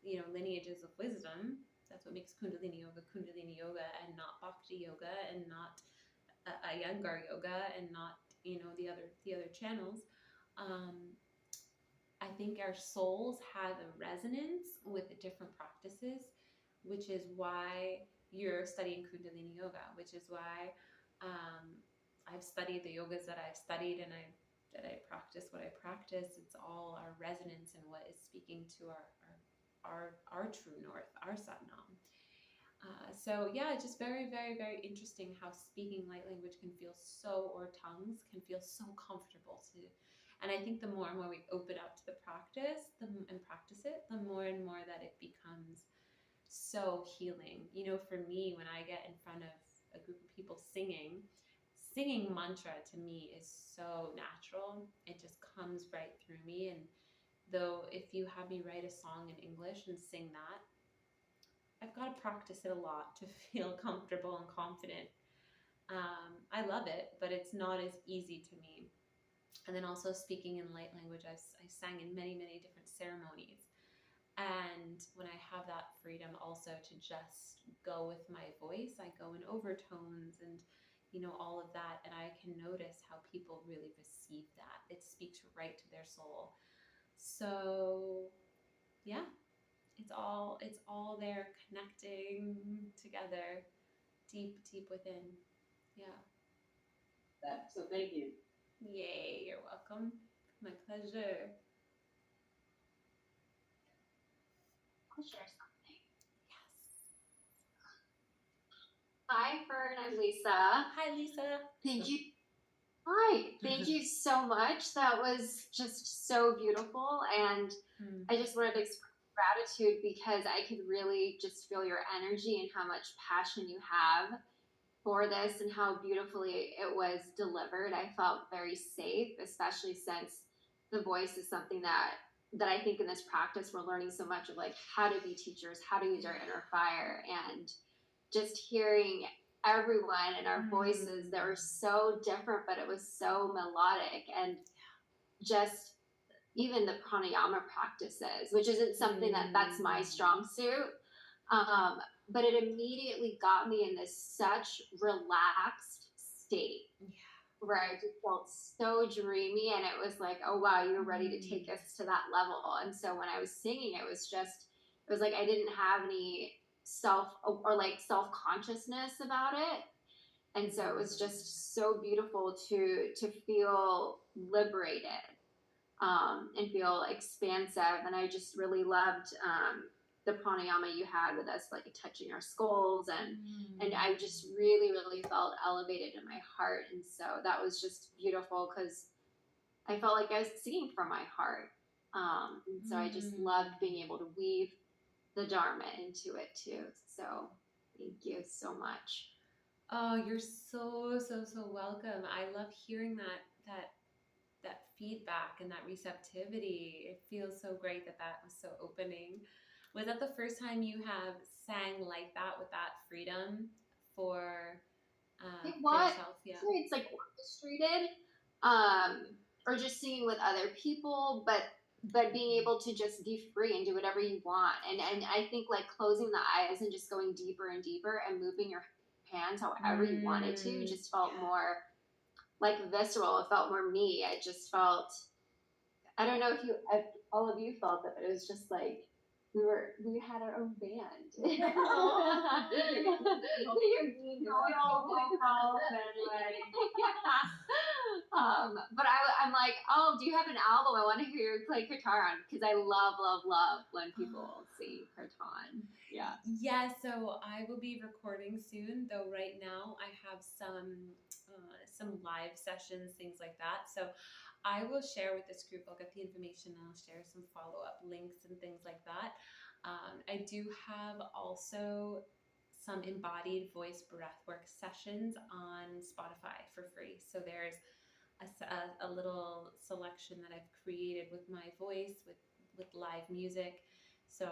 lineages of wisdom. That's what makes Kundalini Yoga, and not Bhakti Yoga, and not Iyengar Yoga, and not the other channels. I think our souls have a resonance with the different practices, which is why you're studying Kundalini Yoga, which is why I've studied the yogas that I've studied, and that I practice what I practice. It's all our resonance and what is speaking to our true north, our Satnam. So yeah, just very, very, very interesting how speaking light language can feel so, or tongues can feel so comfortable to. And I think the more and more we open up to the practice and practice it, the more and more that it becomes so healing. For me, when I get in front of a group of people singing mantra to me is so natural. It just comes right through me. And though if you have me write a song in English and sing that, I've got to practice it a lot to feel comfortable and confident. I love it, but it's not as easy to me. And then also speaking in light language, I sang in many, many different ceremonies. And when I have that freedom also to just go with my voice, I go in overtones and, all of that. And I can notice how people really receive that. It speaks right to their soul. So yeah, it's all there connecting together deep, deep within. Yeah. So thank you. Yay, you're welcome. My pleasure. I'll share something. Yes. Hi, Fern. I'm Lisa. Hi, Lisa. Thank you. Hi. Thank you so much. That was just so beautiful. And I just wanted to express gratitude because I could really just feel your energy and how much passion you have for this and how beautifully it was delivered. I felt very safe, especially since the voice is something that I think in this practice we're learning so much of, like how to be teachers, how to use our inner fire, and just hearing everyone and our voices that were so different, but it was so melodic, and just even the pranayama practices, which isn't something that's my strong suit. But it immediately got me in this such relaxed state where I just felt so dreamy, and it was like, oh wow, you're ready to take us to that level. And so when I was singing, it was like I didn't have any self-consciousness about it. And so it was just so beautiful to feel liberated, and feel expansive. And I just really loved the pranayama you had with us, like touching our skulls, and I just really, really felt elevated in my heart. And so that was just beautiful because I felt like I was singing from my heart. And so I just loved being able to weave the Dharma into it too. So thank you so much. Oh, you're so, so, so welcome. I love hearing that feedback and that receptivity. It feels so great that was so opening. Was that the first time you have sang like that, with that freedom for yourself? Yeah. It's like orchestrated, or just singing with other people, but being able to just be free and do whatever you want. And I think like closing the eyes and just going deeper and deeper and moving your hands however you wanted to just felt more like visceral. It felt more me. I just felt, I don't know if all of you felt that, but it was just like we had our own band. But I'm like, oh, do you have an album? I want to hear you play guitar on, because I love, love, love when people sing kirtan. Yeah. Yeah, so I will be recording soon, though right now I have some live sessions, things like that. So I will share with this group. I'll get the information and I'll share some follow-up links and things like that. I do have also some embodied voice breathwork sessions on Spotify for free. So there's a little selection that I've created with my voice, with live music. So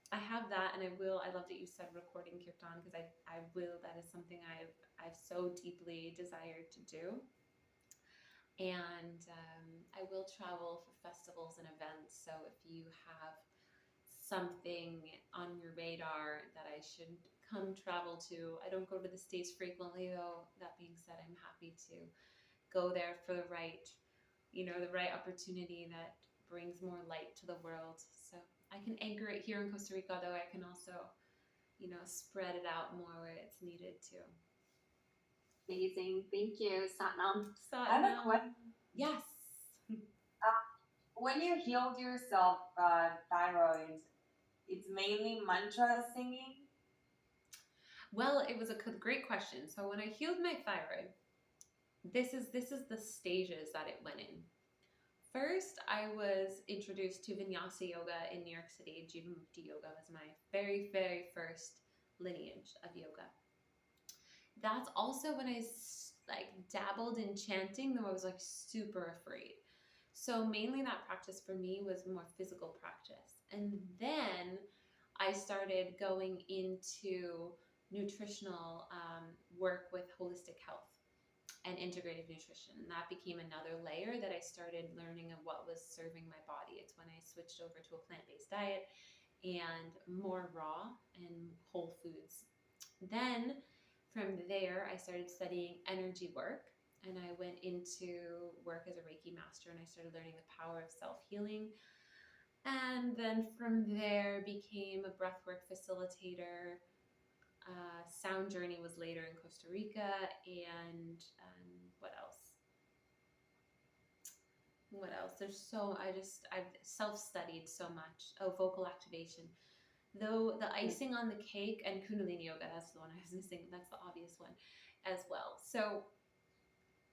I have that, and I love that you said recording kirtan, because I will. That is something I've so deeply desired to do. And I will travel for festivals and events. So if you have something on your radar that I should come travel to. I don't go to the States frequently, though. That being said, I'm happy to go there for the right, the right opportunity that brings more light to the world. So I can anchor it here in Costa Rica, though I can also, spread it out more where it's needed to. Amazing. Thank you, Satnam. I have a question. Yes. When you healed yourself, thyroid, it's mainly mantra singing. Well, it was a great question. So when I healed my thyroid, this is the stages that it went in. First, I was introduced to Vinyasa Yoga in New York City. Jivamukti Yoga was my very, very first lineage of yoga. That's also when I dabbled in chanting, though I was super afraid. So mainly that practice for me was more physical practice. And then I started going into nutritional work with holistic health and integrative nutrition. And that became another layer that I started learning of what was serving my body. It's when I switched over to a plant-based diet and more raw and whole foods. Then from there, I started studying energy work, and I went into work as a Reiki master, and I started learning the power of self-healing. And then from there became a breathwork facilitator. Sound journey was later in Costa Rica, and what else? I've self-studied so much. Oh, vocal activation. Though the icing on the cake, and Kundalini Yoga, that's the one I was missing. That's the obvious one as well. So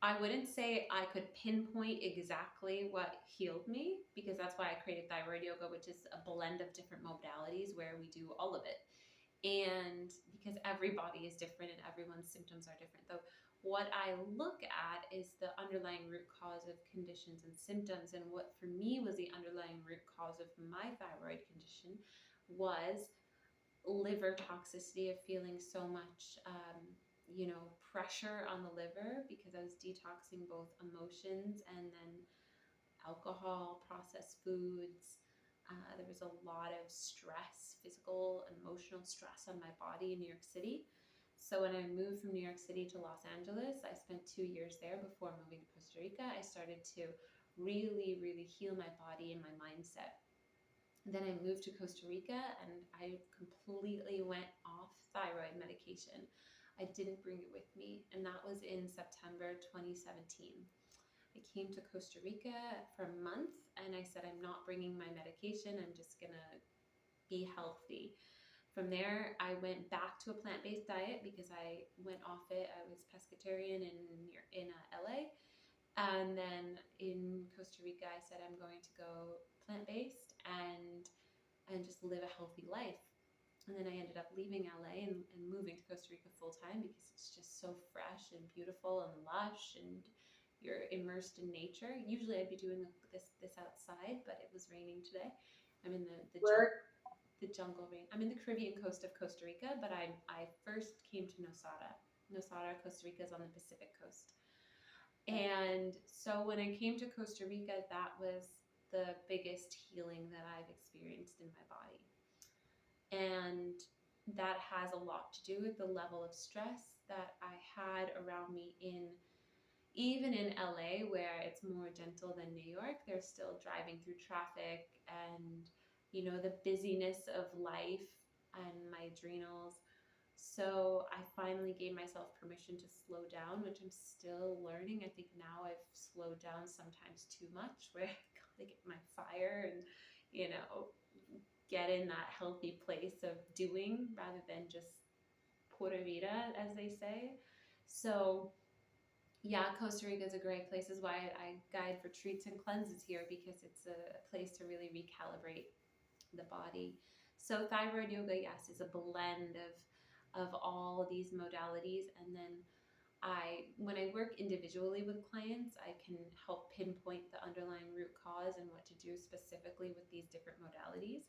I wouldn't say I could pinpoint exactly what healed me, because that's why I created Thyroid Yoga, which is a blend of different modalities where we do all of it. And because every body is different and everyone's symptoms are different. Though what I look at is the underlying root cause of conditions and symptoms. And what for me was the underlying root cause of my thyroid condition was liver toxicity, of feeling so much pressure on the liver, because I was detoxing both emotions and then alcohol, processed foods. There was a lot of stress, physical, emotional stress on my body in New York City. So when I moved from New York City to Los Angeles, I spent 2 years there before moving to Costa Rica. I started to really, really heal my body and my mindset. Then I moved to Costa Rica and I completely went off thyroid medication. I didn't bring it with me, and that was in September 2017. I came to Costa Rica for a month and I said, I'm not bringing my medication, I'm just gonna be healthy. From there, I went back to a plant-based diet because I went off it. I was pescatarian in LA. And then in Costa Rica, I said, I'm going to go plant-based and just live a healthy life. And then I ended up leaving LA and moving to Costa Rica full time, because it's just so fresh and beautiful and lush, and you're immersed in nature. Usually I'd be doing this outside, but it was raining today. I'm in the jungle rain. I'm in the Caribbean coast of Costa Rica, but I first came to Nosara. Nosara, Costa Rica is on the Pacific coast. And so when I came to Costa Rica, that was the biggest healing that I've experienced in my body. And that has a lot to do with the level of stress that I had around me even in LA, where it's more gentle than New York. They're still driving through traffic and, the busyness of life and my adrenals. So I finally gave myself permission to slow down, which I'm still learning. I think now I've slowed down sometimes too much, where I gotta get my fire and, get in that healthy place of doing rather than just pura vida, as they say. So yeah, Costa Rica is a great place. Is why I guide retreats and cleanses here, because it's a place to really recalibrate the body. So thyroid yoga, yes, is a blend of all these modalities. And then when I work individually with clients, I can help pinpoint the underlying root cause and what to do specifically with these different modalities,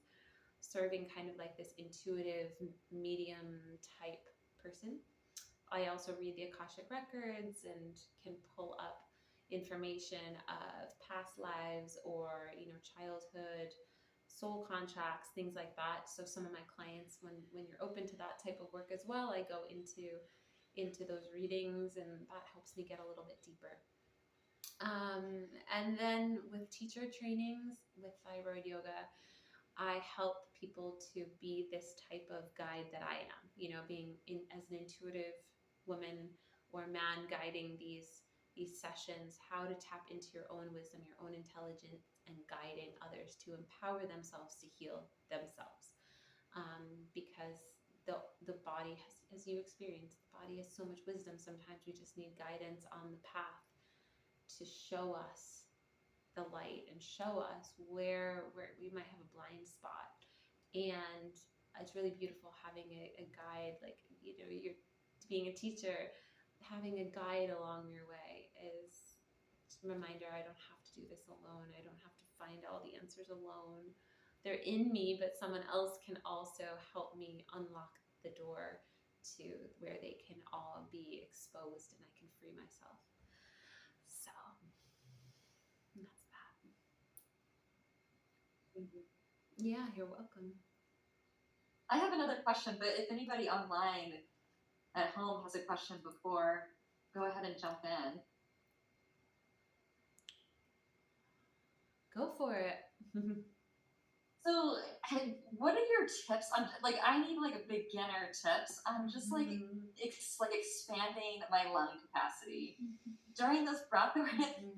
serving kind of like this intuitive medium type person. I also read the Akashic records and can pull up information of past lives or childhood soul contracts, things like that. So some of my clients, when you're open to that type of work as well, I go into those readings, and that helps me get a little bit deeper. And then with teacher trainings with thyroid yoga, I help people to be this type of guide that I am, being as an intuitive woman or man guiding these sessions, how to tap into your own wisdom, your own intelligence, and guiding others to empower themselves to heal themselves. Because the body has, as you experience, the body has so much wisdom. Sometimes we just need guidance on the path to show us the light and show us where we might have a blind spot. And it's really beautiful having a guide, like, you're being a teacher, having a guide along your way is just a reminder, I don't have to do this alone. I don't have to find all the answers alone. They're in me, but someone else can also help me unlock the door to where they can all be exposed and I can free myself. So that's that. Yeah, you're welcome. I have another question, but if anybody online at home has a question before, go ahead and jump in. Go for it. So, what are your tips? I need like a beginner tips. I'm just like expanding my lung capacity during this breath.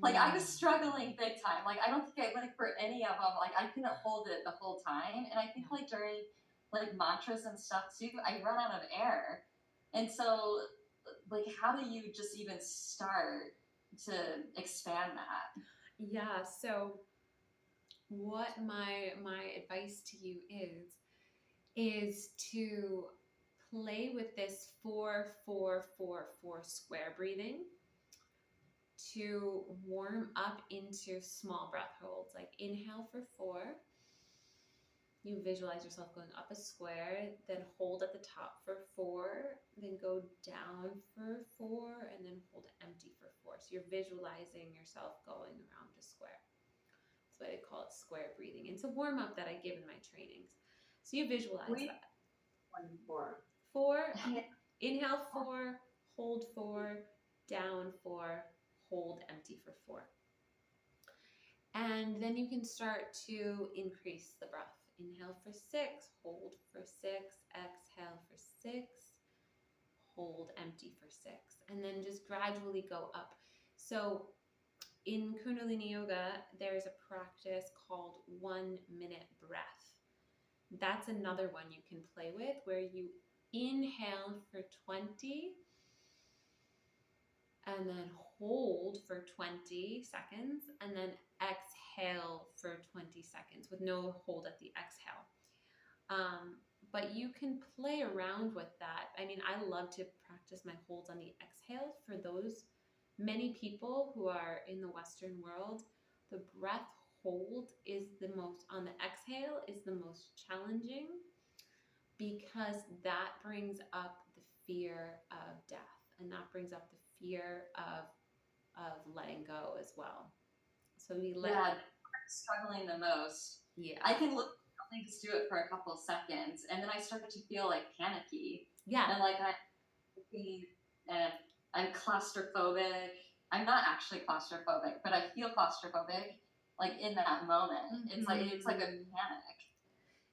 Like I was struggling big time. Like I don't think for any of them, like I couldn't hold it the whole time. And I think like during like mantras and stuff too, I run out of air. And so, like, how do you just even start to expand that? Yeah. So what my advice to you is to play with this 4-4-4-4 square breathing to warm up into small breath holds. Like inhale for 4. You visualize yourself going up a square, then hold at the top for 4, then go down for 4, and then hold empty for 4. So you're visualizing yourself going around a square. That's why they call it square breathing. It's a warm up that I give in my trainings. So you visualize that. 4. 4, inhale 4, hold 4, down 4, hold empty for 4. And then you can start to increase the breath. Inhale for 6, hold for 6, exhale for 6, hold empty for 6, and then just gradually go up. So in Kundalini Yoga, there's a practice called 1 minute breath. That's another one you can play with, where you inhale for 20 and then hold for 20 seconds and then exhale for 20 seconds with no hold at the exhale. But you can play around with that. I mean, I love to practice my holds on the exhale. For those many people who are in the Western world, the breath hold is the most, on the exhale, is the most challenging because that brings up the fear of death, and that brings up the fear of letting go as well. So we let I'm struggling the most. Yeah. I can only just do it for a couple of seconds, and then I start to feel like panicky. Yeah. And like I'm claustrophobic. I'm not actually claustrophobic, but I feel claustrophobic like in that moment. Mm-hmm. It's like a panic.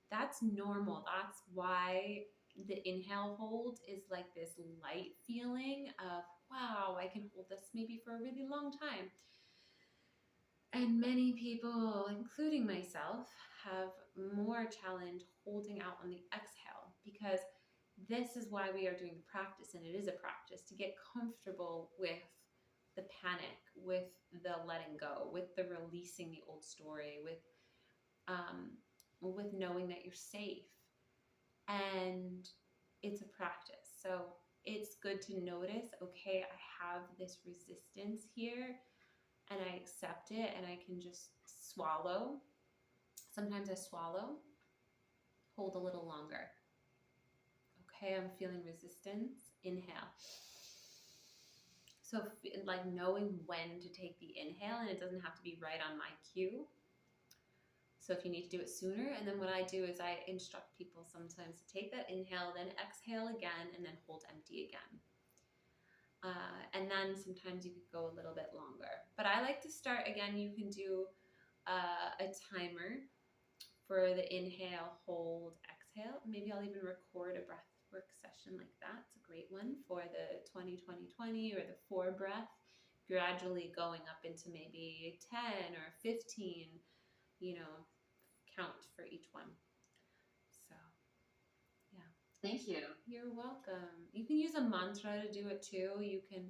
That's normal. That's why the inhale hold is like this light feeling of, wow, I can hold this maybe for a really long time. And many people, including myself, have more challenge holding out on the exhale, because this is why we are doing the practice, and it is a practice to get comfortable with the panic, with the letting go, with the releasing the old story, with knowing that you're safe. And it's a practice. So it's good to notice, okay, I have this resistance here, and I accept it, and I can just swallow. Sometimes I swallow, hold a little longer. Okay, I'm feeling resistance. Inhale. So like knowing when to take the inhale, and it doesn't have to be right on my cue. So if you need to do it sooner, and then what I do is I instruct people sometimes to take that inhale, then exhale again, and then hold empty again. And then sometimes you could go a little bit longer. But I like to start, again, you can do a timer for the inhale, hold, exhale. Maybe I'll even record a breath work session like that. It's a great one for the 20-20-20 or the 4 breath, gradually going up into maybe 10 or 15, count for each one. So, yeah. Thank you. You're welcome. You can use a mantra to do it too. You can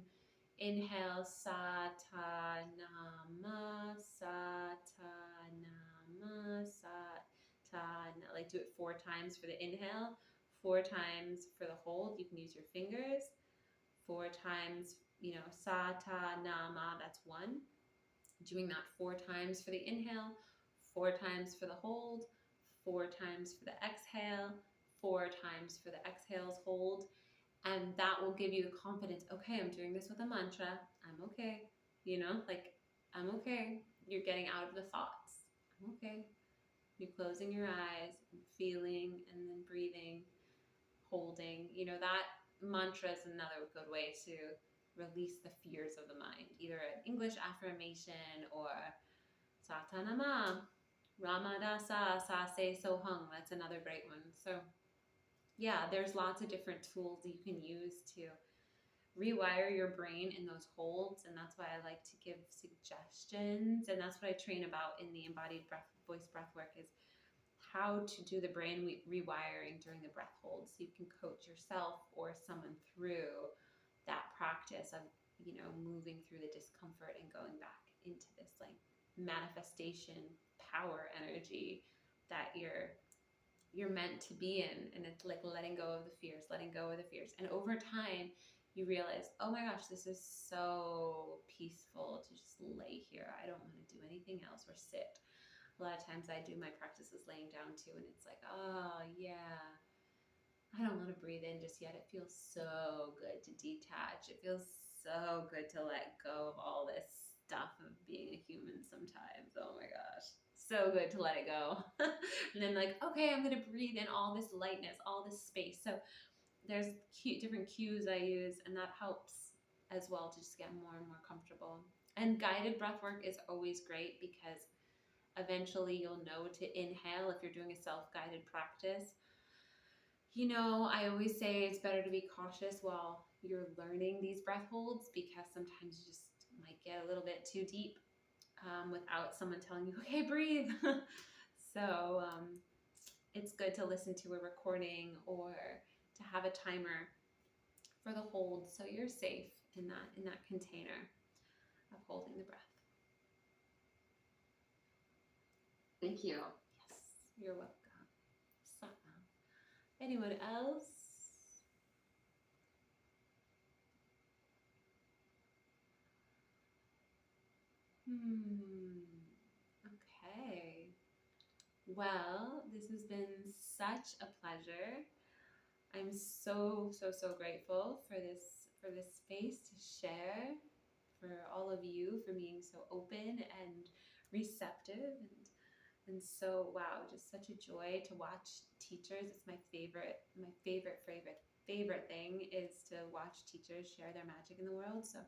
inhale sa ta nama, sa ta nama, sa ta na. Like do it 4 times for the inhale, 4 times for the hold. You can use your fingers. 4 times, sa ta nama, that's 1. Doing that 4 times for the inhale, 4 times for the hold, 4 times for the exhale, 4 times for the exhales, hold. And that will give you the confidence, okay, I'm doing this with a mantra. I'm okay. I'm okay. You're getting out of the thoughts. I'm okay. You're closing your eyes, and feeling, and then breathing, holding. That mantra is another good way to release the fears of the mind. Either an English affirmation or Satanama, Ramadasa, Sase Sohung. That's another great one. So yeah, there's lots of different tools that you can use to rewire your brain in those holds, and that's why I like to give suggestions, and that's what I train about in the embodied voice breath work, is how to do the brain rewiring during the breath hold, so you can coach yourself or someone through that practice of moving through the discomfort and going back into this like manifestation power energy that you're meant to be in. And it's like letting go of the fears, and over time you realize, oh my gosh, this is so peaceful to just lay here. I don't want to do anything else or sit. A lot of times I do my practices laying down too, and it's like, oh yeah, I don't want to breathe in just yet. It feels so good to detach. It feels so good to let go of all this stuff of being a human sometimes. Oh my gosh. So good to let it go. And then like, okay, I'm going to breathe in all this lightness, all this space. So there's different cues I use, and that helps as well to just get more and more comfortable. And guided breath work is always great because eventually you'll know to inhale if you're doing a self-guided practice. I always say it's better to be cautious while you're learning these breath holds, because sometimes you just might get a little bit too deep without someone telling you, okay, breathe. So it's good to listen to a recording or to have a timer for the hold, so you're safe in that container of holding the breath. Thank you. Yes, you're welcome. Anyone else? Okay. Well, this has been such a pleasure. I'm so grateful for this space to share, for all of you, for being so open and receptive, and so, wow, just such a joy to watch teachers. It's my favorite thing is to watch teachers share their magic in the world. So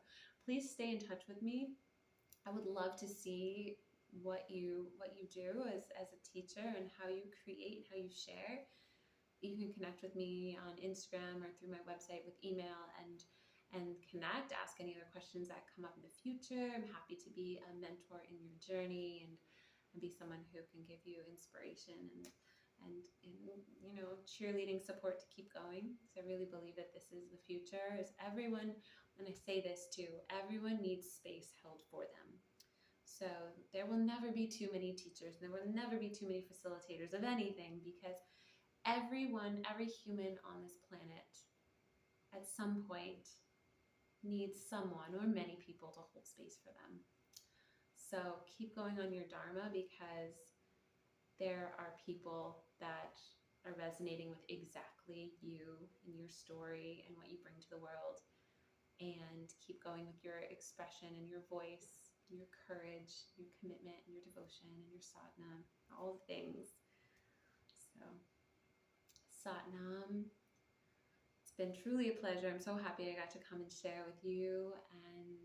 please stay in touch with me. I would love to see what you do as a teacher, and how you create and how you share. You can connect with me on Instagram or through my website with email and connect, ask any other questions that come up in the future. I'm happy to be a mentor in your journey and be someone who can give you inspiration and cheerleading support to keep going. So I really believe that this is the future. Is everyone, and I say this too, everyone needs space held for them. So there will never be too many teachers, and there will never be too many facilitators of anything, because every human on this planet at some point needs someone or many people to hold space for them. So keep going on your Dharma, because there are people that are resonating with exactly you and your story and what you bring to the world. And keep going with your expression and your voice. your courage, your commitment, and your devotion, and your sadhana, all the things. So, Satnam, it's been truly a pleasure. I'm so happy I got to come and share with you. And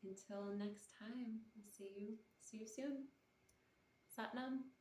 until next time, we'll see you soon. Satnam.